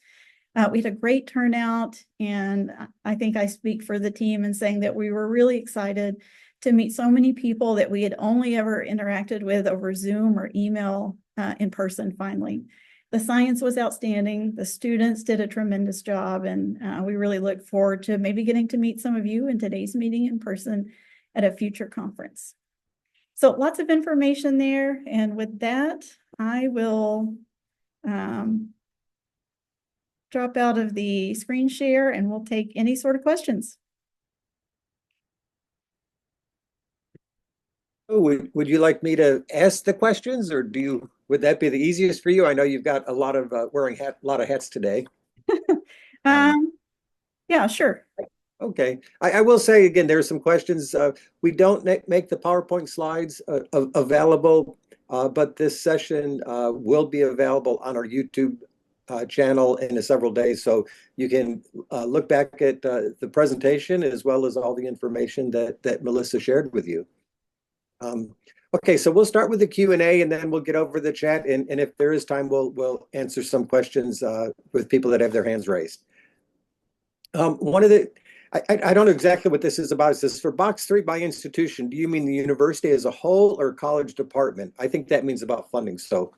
A: We had a great turnout, and I think I speak for the team in saying that we were really excited to meet so many people that we had only ever interacted with over Zoom or email in person finally. The science was outstanding. The students did a tremendous job, and we really look forward to maybe getting to meet some of you in today's meeting in person at a future conference. So lots of information there. And with that, I will drop out of the screen share and we'll take any sort of questions.
B: Oh, would you like me to ask the questions, or would that be the easiest for you? I know you've got a lot of wearing a lot of hats today.
A: Yeah, sure.
B: Okay. I will say again, there are some questions. We don't make the PowerPoint slides available, but this session will be available on our YouTube channel in several days. So you can look back at the presentation as well as all the information that Melissa shared with you. Okay, so we'll start with the Q&A and then we'll get over the chat. And if there is time, we'll answer some questions with people that have their hands raised. One of the I don't know exactly what this is about. Is this for box 3 by institution? Do you mean the university as a whole or college department? I think that means about funding. So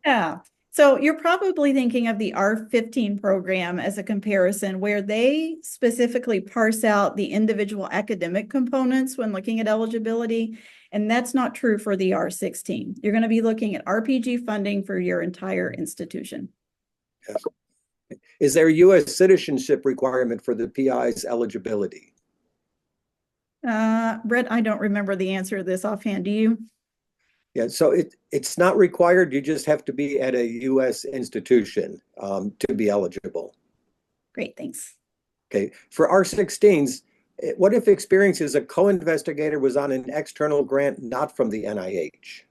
A: yeah. So you're probably thinking of the R15 program as a comparison where they specifically parse out the individual academic components when looking at eligibility. And that's not true for the R16. You're going to be looking at RPG funding for your entire institution.
B: Yes. Is there a U.S. citizenship requirement for the PI's eligibility?
A: Brett, I don't remember the answer to this offhand. Do you?
B: Yeah, so it's not required. You just have to be at a U.S. institution to be eligible.
A: Great, thanks.
B: Okay, for R16s, what if experience as a co-investigator was on an external grant not from the NIH?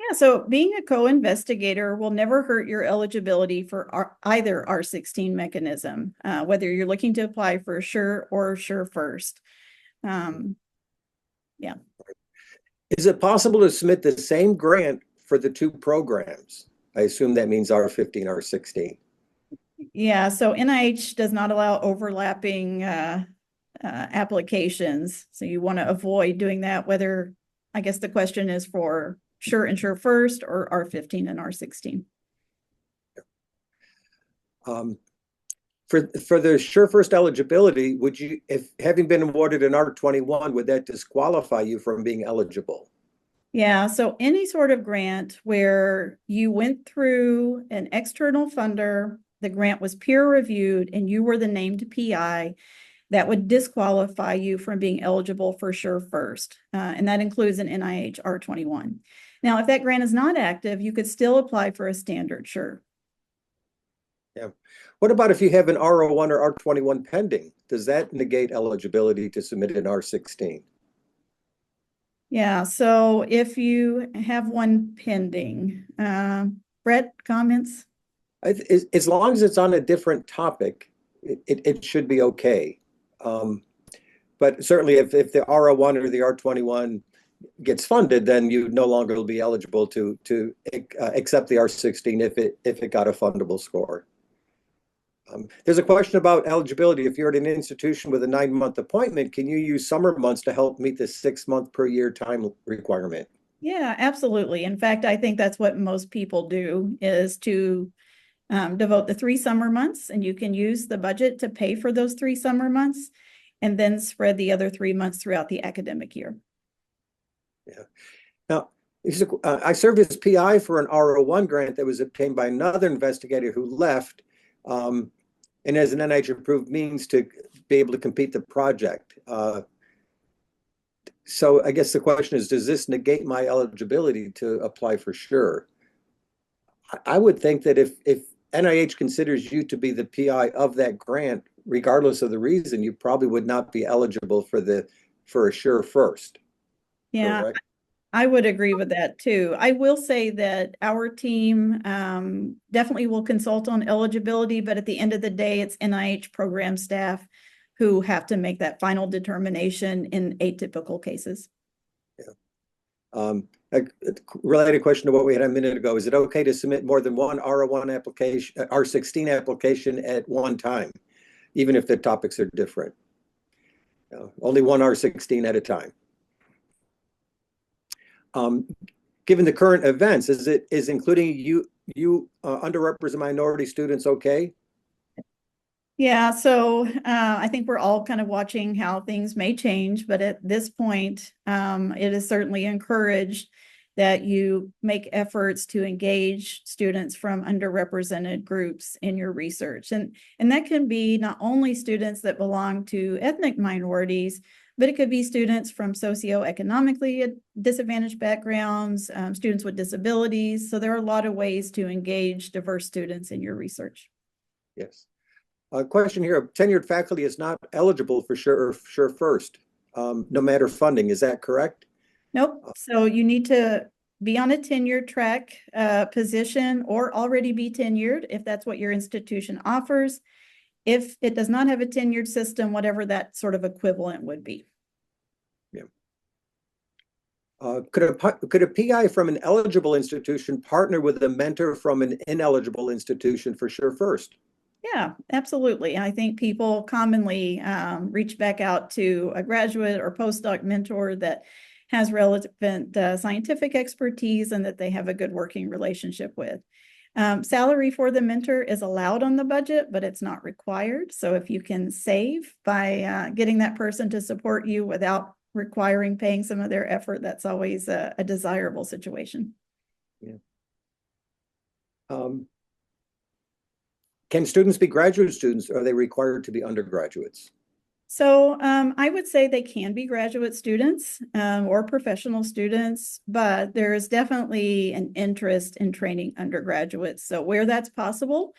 A: Yeah, so being a co-investigator will never hurt your eligibility for either R16 mechanism, whether you're looking to apply for SuRE or SuRE First. Yeah.
B: Is it possible to submit the same grant for the two programs? I assume that means R15, R16.
A: Yeah, so NIH does not allow overlapping applications. So you want to avoid doing that, whether, I guess the question is for SuRE and SuRE First or R15 and R16.
B: For the SuRE First eligibility, would you, if having been awarded an R21, would that disqualify you from being eligible?
A: Yeah, so any sort of grant where you went through an external funder, the grant was peer reviewed, and you were the named PI, that would disqualify you from being eligible for SuRE First. And that includes an NIH R21. Now, if that grant is not active, you could still apply for a standard SuRE.
B: Yeah. What about if you have an R01 or R21 pending? Does that negate eligibility to submit an R16?
A: Yeah, so if you have one pending, Brett, comments?
B: As long as it's on a different topic, it should be okay. But certainly if the R01 or the R21 gets funded, then you no longer will be eligible to accept the R16 if it got a fundable score. There's a question about eligibility. If you're at an institution with a 9-month appointment, can you use summer months to help meet the 6-month per year time requirement?
A: Yeah, absolutely. In fact, I think that's what most people do, is to devote the 3 summer months, and you can use the budget to pay for those 3 summer months and then spread the other 3 months throughout the academic year.
B: Yeah. Now, I served as PI for an R01 grant that was obtained by another investigator who left, and as an NIH approved means to be able to complete the project. So I guess the question is, does this negate my eligibility to apply for SuRE? I would think that if NIH considers you to be the PI of that grant, regardless of the reason, you probably would not be eligible for a SuRE First.
A: Yeah,
B: Correct?
A: I would agree with that too. I will say that our team definitely will consult on eligibility, but at the end of the day, it's NIH program staff who have to make that final determination in atypical cases.
B: Yeah. A related question to what we had a minute ago: is it okay to submit more than one R01 application, R16 application at one time, even if the topics are different? Only one R16 at a time. Given the current events, is including you underrepresented minority students okay?
A: Yeah, so I think we're all kind of watching how things may change, but at this point, it is certainly encouraged that you make efforts to engage students from underrepresented groups in your research. And that can be not only students that belong to ethnic minorities, but it could be students from socioeconomically disadvantaged backgrounds, students with disabilities. So there are a lot of ways to engage diverse students in your research.
B: Yes. A question here: tenured faculty is not eligible for SuRE First, no matter funding. Is that correct?
A: Nope. So you need to be on a tenured track position or already be tenured if that's what your institution offers. If it does not have a tenured system, whatever that sort of equivalent would be.
B: Yeah. Could a PI from an eligible institution partner with a mentor from an ineligible institution for SuRE First?
A: Yeah, absolutely. And I think people commonly reach back out to a graduate or postdoc mentor that has relevant scientific expertise and that they have a good working relationship with. Salary for the mentor is allowed on the budget, but it's not required. So if you can save by getting that person to support you without requiring paying some of their effort, that's always a desirable situation.
B: Yeah. Can students be graduate students, or are they required to be undergraduates?
A: So I would say they can be graduate students or professional students, but there is definitely an interest in training undergraduates. So where that's possible,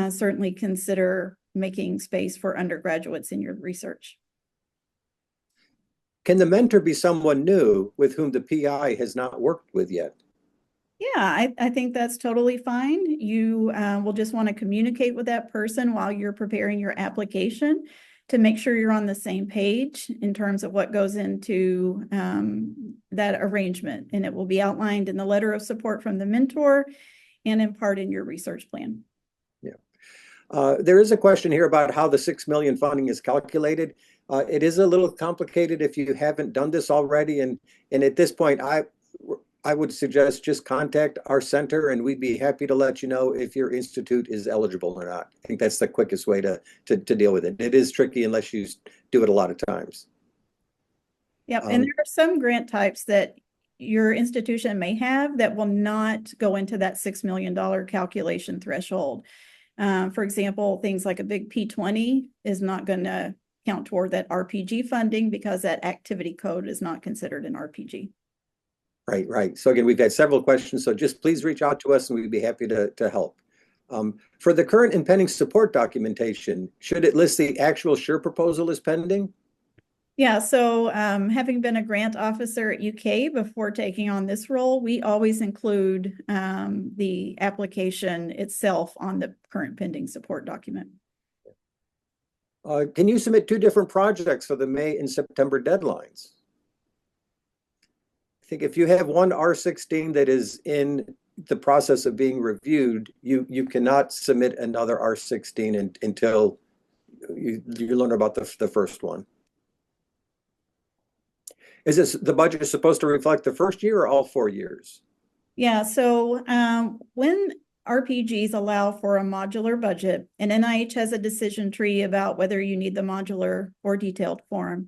A: certainly consider making space for undergraduates in your research.
B: Can the mentor be someone new with whom the PI has not worked with yet?
A: I think that's totally fine. You will just want to communicate with that person while you're preparing your application to make sure you're on the same page in terms of what goes into that arrangement. And it will be outlined in the letter of support from the mentor and in part in your research plan.
B: Yeah. There is a question here about how the 6 million funding is calculated. It is a little complicated if you haven't done this already. And at this point, I would suggest just contact our center and we'd be happy to let you know if your institute is eligible or not. I think that's the quickest way to deal with it. It is tricky unless you do it a lot of times.
A: Yep, and there are some grant types that your institution may have that will not go into that $6 million calculation threshold. For example, things like a big P20 is not going to count toward that RPG funding because that activity code is not considered an RPG.
B: Right, right. So again, we've had several questions, so just please reach out to us and we'd be happy to help. For the current and pending support documentation, should it list the actual SuRE proposal as pending?
A: Yeah, so having been a grant officer at UK before taking on this role, we always include the application itself on the current pending support document.
B: Can you submit 2 different projects for the May and September deadlines? I think if you have one R16 that is in the process of being reviewed, you cannot submit another R16 until you learn about the first one. Is this the budget is supposed to reflect the first year or all 4 years?
A: Yeah, so when RPGs allow for a modular budget, and NIH has a decision tree about whether you need the modular or detailed form.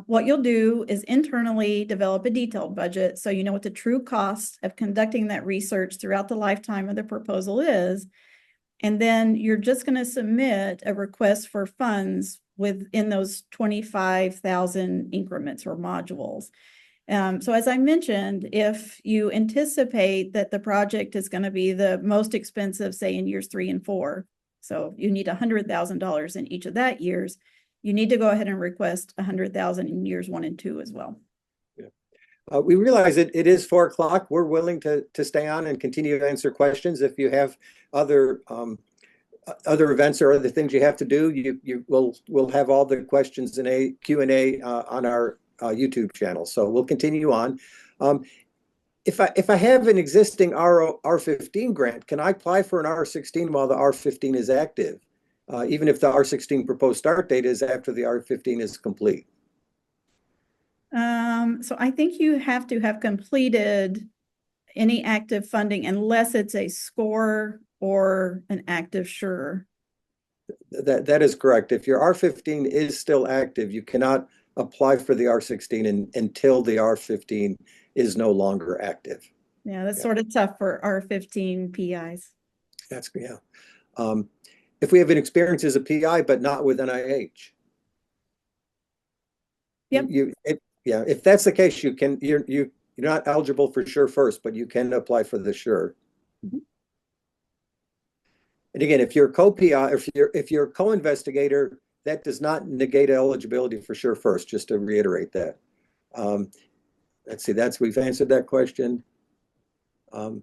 A: What you'll do is internally develop a detailed budget so you know what the true cost of conducting that research throughout the lifetime of the proposal is. And then you're just going to submit a request for funds within those 25,000 increments or modules. So as I mentioned, if you anticipate that the project is going to be the most expensive, say in years 3 and 4, so you need $100,000 in each of that years, you need to go ahead and request $100,000 in years 1 and 2 as well.
B: Yeah. We realize it is 4 o'clock. We're willing to stay on and continue to answer questions. If you have other events or other things you have to do, we'll have all the questions in a Q&A on our YouTube channel. So we'll continue on. If I have an existing R15 grant, can I apply for an R16 while the R15 is active, even if the R16 proposed start date is after the R15 is complete?
A: So I think you have to have completed any active funding unless it's a SuRE or an active SuRE.
B: That is correct. If your R15 is still active, you cannot apply for the R16 until the R15 is no longer active.
A: Yeah, that's sort of tough for R15 PIs.
B: That's, yeah. If we have an experience as a PI, but not with NIH.
A: Yep.
B: Yeah, if that's the case, you're not eligible for SuRE first, but you can apply for the SuRE.
A: Mm-hmm.
B: And again, if you're co-PI, if you're a co-investigator, that does not negate eligibility for SuRE first, just to reiterate that. Let's see, we've answered that question. I've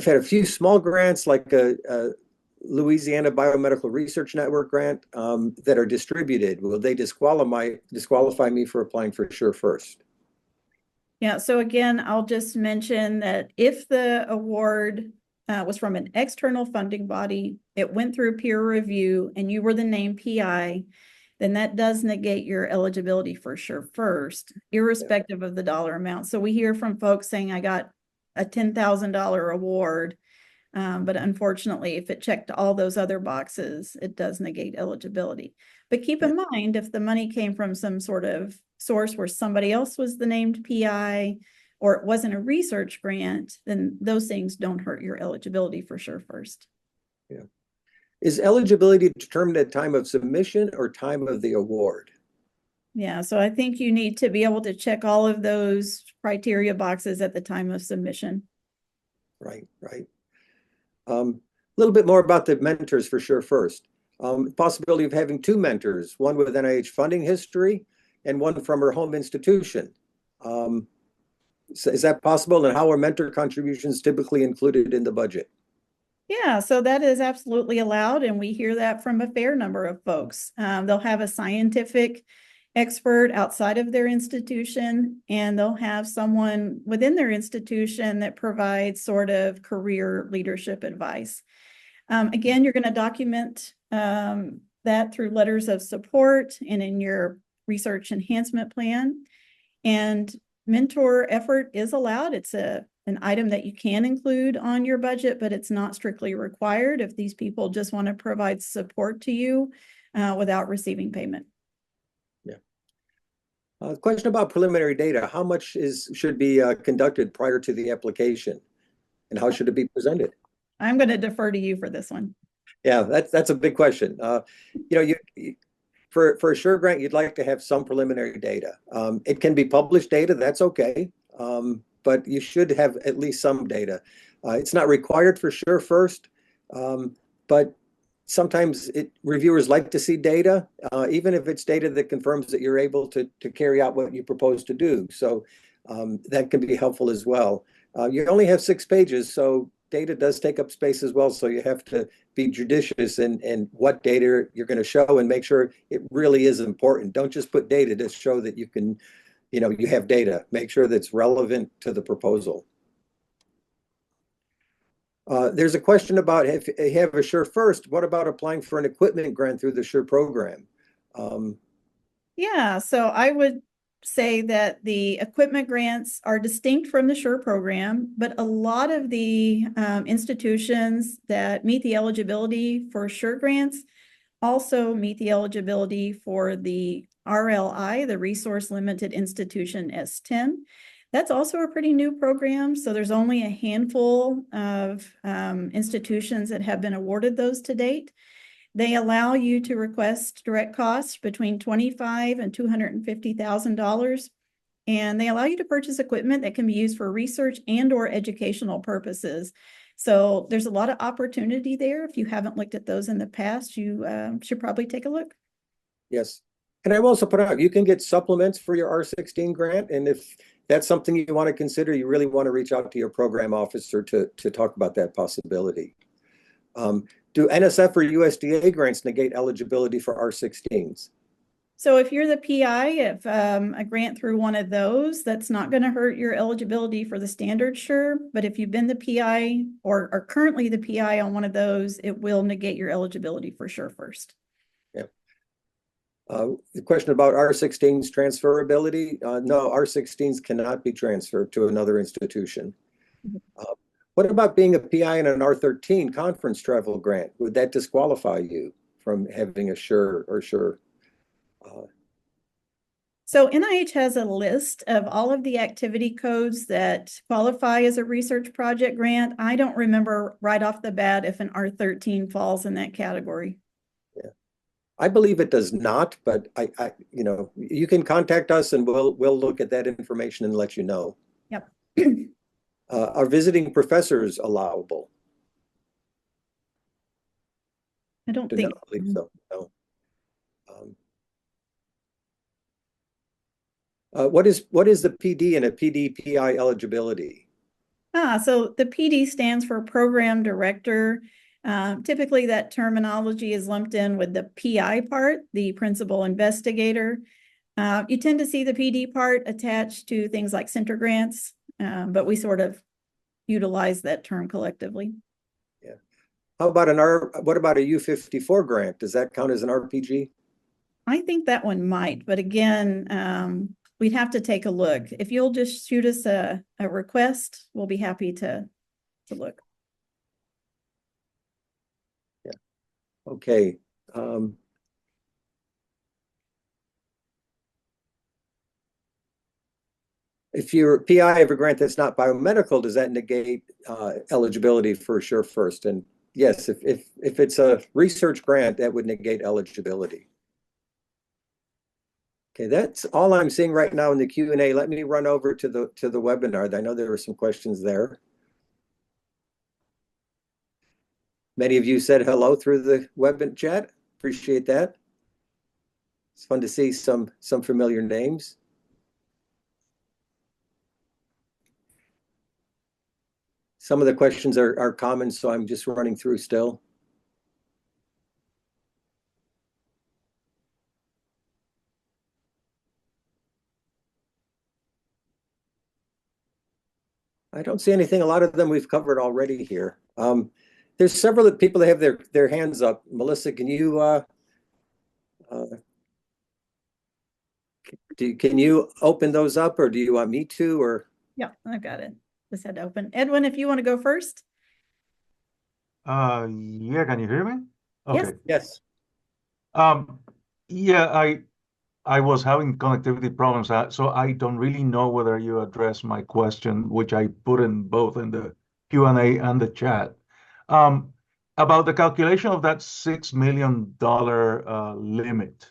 B: had a few small grants like a Louisiana Biomedical Research Network grant that are distributed. Will they disqualify me for applying for SuRE first?
A: Yeah, so again, I'll just mention that if the award was from an external funding body, it went through peer review, and you were the named PI, then that does negate your eligibility for SuRE first, irrespective of the dollar amount. So we hear from folks saying, I got a $10,000 award, but unfortunately, if it checked all those other boxes, it does negate eligibility. But keep in mind, if the money came from some sort of source where somebody else was the named PI, or it wasn't a research grant, then those things don't hurt your eligibility for SuRE first.
B: Yeah. Is eligibility determined at time of submission or time of the award?
A: Yeah, so I think you need to be able to check all of those criteria boxes at the time of submission.
B: Right, right. A little bit more about the mentors for SuRE first. Possibility of having 2 mentors, one with NIH funding history and one from her home institution. Is that possible? And how are mentor contributions typically included in the budget?
A: Yeah, so that is absolutely allowed, and we hear that from a fair number of folks. They'll have a scientific expert outside of their institution, and they'll have someone within their institution that provides sort of career leadership advice. Again, you're going to document that through letters of support and in your research enhancement plan. And mentor effort is allowed. It's an item that you can include on your budget, but it's not strictly required if these people just want to provide support to you without receiving payment.
B: Yeah. Question about preliminary data. How much should be conducted prior to the application, and how should it be presented?
A: I'm going to defer to you for this one.
B: Yeah, that's a big question. For a SuRE grant, you'd like to have some preliminary data. It can be published data, that's okay, but you should have at least some data. It's not required for SuRE first, but sometimes reviewers like to see data, even if it's data that confirms that you're able to carry out what you propose to do. So that can be helpful as well. You only have 6 pages, so data does take up space as well. So you have to be judicious in what data you're going to show and make sure it really is important. Don't just put data to show that you can, you have data. Make sure that's relevant to the proposal. There's a question about if you have a SuRE first, what about applying for an equipment grant through the SuRE program?
A: Yeah, so I would say that the equipment grants are distinct from the SuRE program, but a lot of the institutions that meet the eligibility for SuRE grants also meet the eligibility for the RLI, the Resource Limited Institution S10. That's also a pretty new program, so there's only a handful of institutions that have been awarded those to date. They allow you to request direct costs between $25,000 and $250,000, and they allow you to purchase equipment that can be used for research and or educational purposes. So there's a lot of opportunity there. If you haven't looked at those in the past, you should probably take a look.
B: Yes. And I will also put out, you can get supplements for your R16 grant. And if that's something you want to consider, you really want to reach out to your program officer to talk about that possibility. Do NSF or USDA grants negate eligibility for R16s?
A: So if you're the PI, if a grant through one of those, that's not going to hurt your eligibility for the standard SuRE. But if you've been the PI or are currently the PI on one of those, it will negate your eligibility for SuRE first.
B: Yeah. The question about R16s transferability, no, R16s cannot be transferred to another institution. What about being a PI in an R13 conference travel grant? Would that disqualify you from having a SuRE or SuRE?
A: So NIH has a list of all of the activity codes that qualify as a research project grant. I don't remember right off the bat if an R13 falls in that category.
B: Yeah, I believe it does not, but you can contact us and we'll look at that information and let you know.
A: Yep.
B: Are visiting professors allowable?
A: I don't think
B: believe so. No. What is the PD and a PD-PI eligibility?
A: So the PD stands for Program Director. Typically, that terminology is lumped in with the PI part, the Principal Investigator. You tend to see the PD part attached to things like center grants, but we sort of utilize that term collectively.
B: Yeah. What about a U54 grant? Does that count as an RPG?
A: I think that one might, but again, we'd have to take a look. If you'll just shoot us a request, we'll be happy to look.
B: Yeah. Okay. If you're PI of a grant that's not biomedical, does that negate eligibility for SuRE first? And yes, if it's a research grant, that would negate eligibility. Okay, that's all I'm seeing right now in the Q&A. Let me run over to the webinar. I know there were some questions there. Many of you said hello through the web chat. Appreciate that. It's fun to see some familiar names. Some of the questions are common, so I'm just running through still. I don't see anything. A lot of them we've covered already here. There's several people that have their hands up. Melissa, can you can you open those up, or do you want me to? Or
A: Yeah, I've got it. Just had to open. Edwin, if you want to go first.
C: Yeah, can you hear me?
A: Yes.
C: Okay.
B: yes.
C: Um, yeah, I was having connectivity problems, so I don't really know whether you addressed my question, which I put in both in the Q&A and the chat, um, about the calculation of that $6 million limit.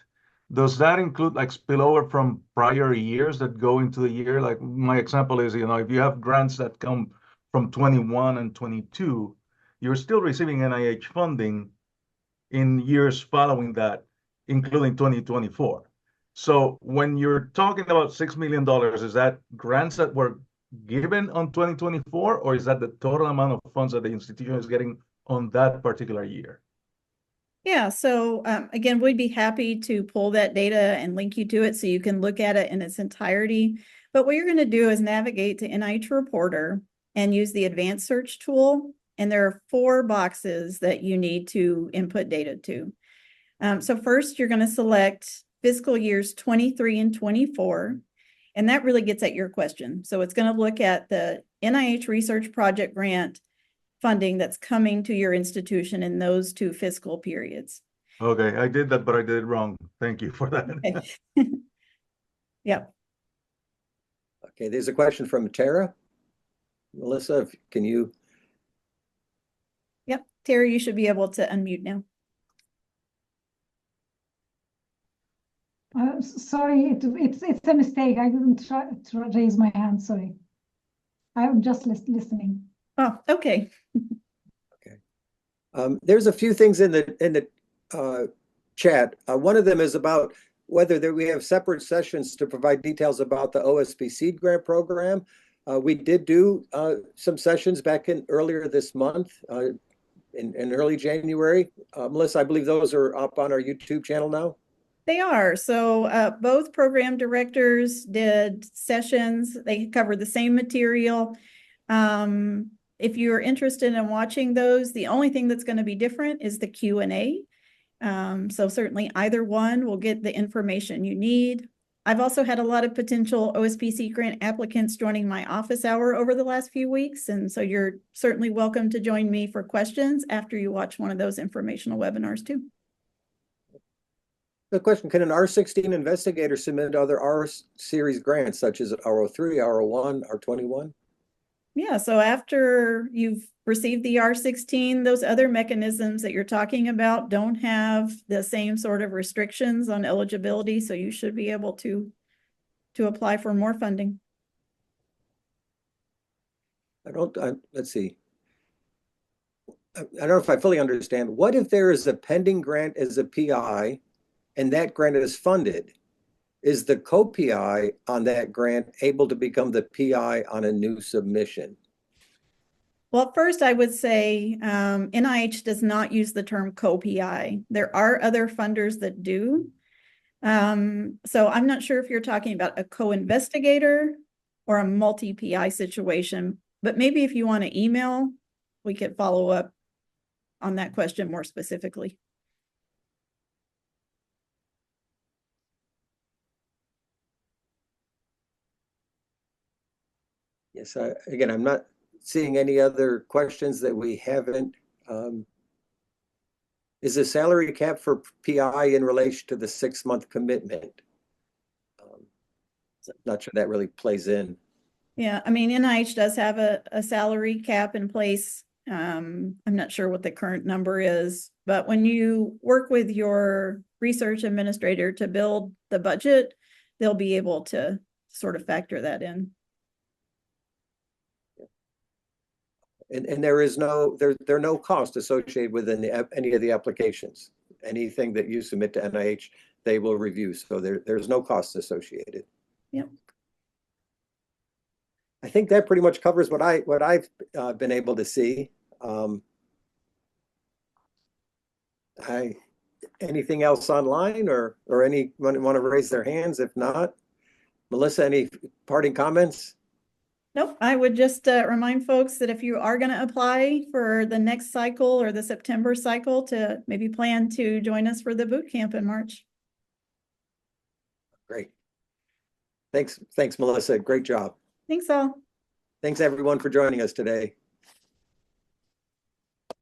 C: Does that include like spillover from prior years that go into the year? Like my example is, if you have grants that come from 21 and 22, you're still receiving NIH funding in years following that, including 2024. So when you're talking about $6 million, is that grants that were given on 2024, or is that the total amount of funds that the institution is getting on that particular year?
A: Yeah, so again, we'd be happy to pull that data and link you to it so you can look at it in its entirety. But what you're going to do is navigate to NIH Reporter and use the advanced search tool. And there are 4 boxes that you need to input data to. So first, you're going to select fiscal years 23 and 24. And that really gets at your question. So it's going to look at the NIH research project grant funding that's coming to your institution in those 2 fiscal periods.
C: Okay, I did that, but I did it wrong. Thank you for that.
A: Okay. Yep.
B: Okay, there's a question from Tara. Melissa, can you?
A: Yep. Terry, you should be able to unmute now.
D: Sorry, it's a mistake. I didn't try to raise my hand. Sorry. I'm just listening.
A: Oh, okay.
B: There's a few things in the chat. One of them is about whether we have separate sessions to provide details about the OSP Seed Grant Program. We did do some sessions back earlier this month, in early January. Melissa, I believe those are up on our YouTube channel now.
A: They are. So both program directors did sessions. They covered the same material. If you're interested in watching those, the only thing that's going to be different is the Q&A. So certainly either one will get the information you need. I've also had a lot of potential OSPC grant applicants joining my office hour over the last few weeks. And so you're certainly welcome to join me for questions after you watch one of those informational webinars too.
B: The question, can an R16 investigator submit other R series grants such as R03, R01, R21?
A: Yeah, so after you've received the R16, those other mechanisms that you're talking about don't have the same sort of restrictions on eligibility, so you should be able to apply for more funding.
B: Let's see. I don't know if I fully understand. What if there is a pending grant as a PI and that grant is funded? Is the co-PI on that grant able to become the PI on a new submission?
A: Well, first I would say NIH does not use the term co-PI. There are other funders that do. So I'm not sure if you're talking about a co-investigator or a multi-PI situation, but maybe if you want to email, we could follow up on that question more specifically.
B: Yes, again, I'm not seeing any other questions that we haven't. Is the salary cap for PI in relation to the 6-month commitment? Not sure that really plays in.
A: Yeah, I mean, NIH does have a salary cap in place. I'm not sure what the current number is, but when you work with your research administrator to build the budget, they'll be able to sort of factor that in.
B: And there are no costs associated with any of the applications. Anything that you submit to NIH, they will review. So there's no costs associated.
A: Yep.
B: I think that pretty much covers what I've been able to see. Anything else online or anyone want to raise their hands? If not, Melissa, any parting comments?
A: Nope, I would just remind folks that if you are going to apply for the next cycle or the September cycle, to maybe plan to join us for the boot camp in March.
B: Great. Thanks, Melissa. Great job.
A: Thanks all.
B: Thanks everyone for joining us today.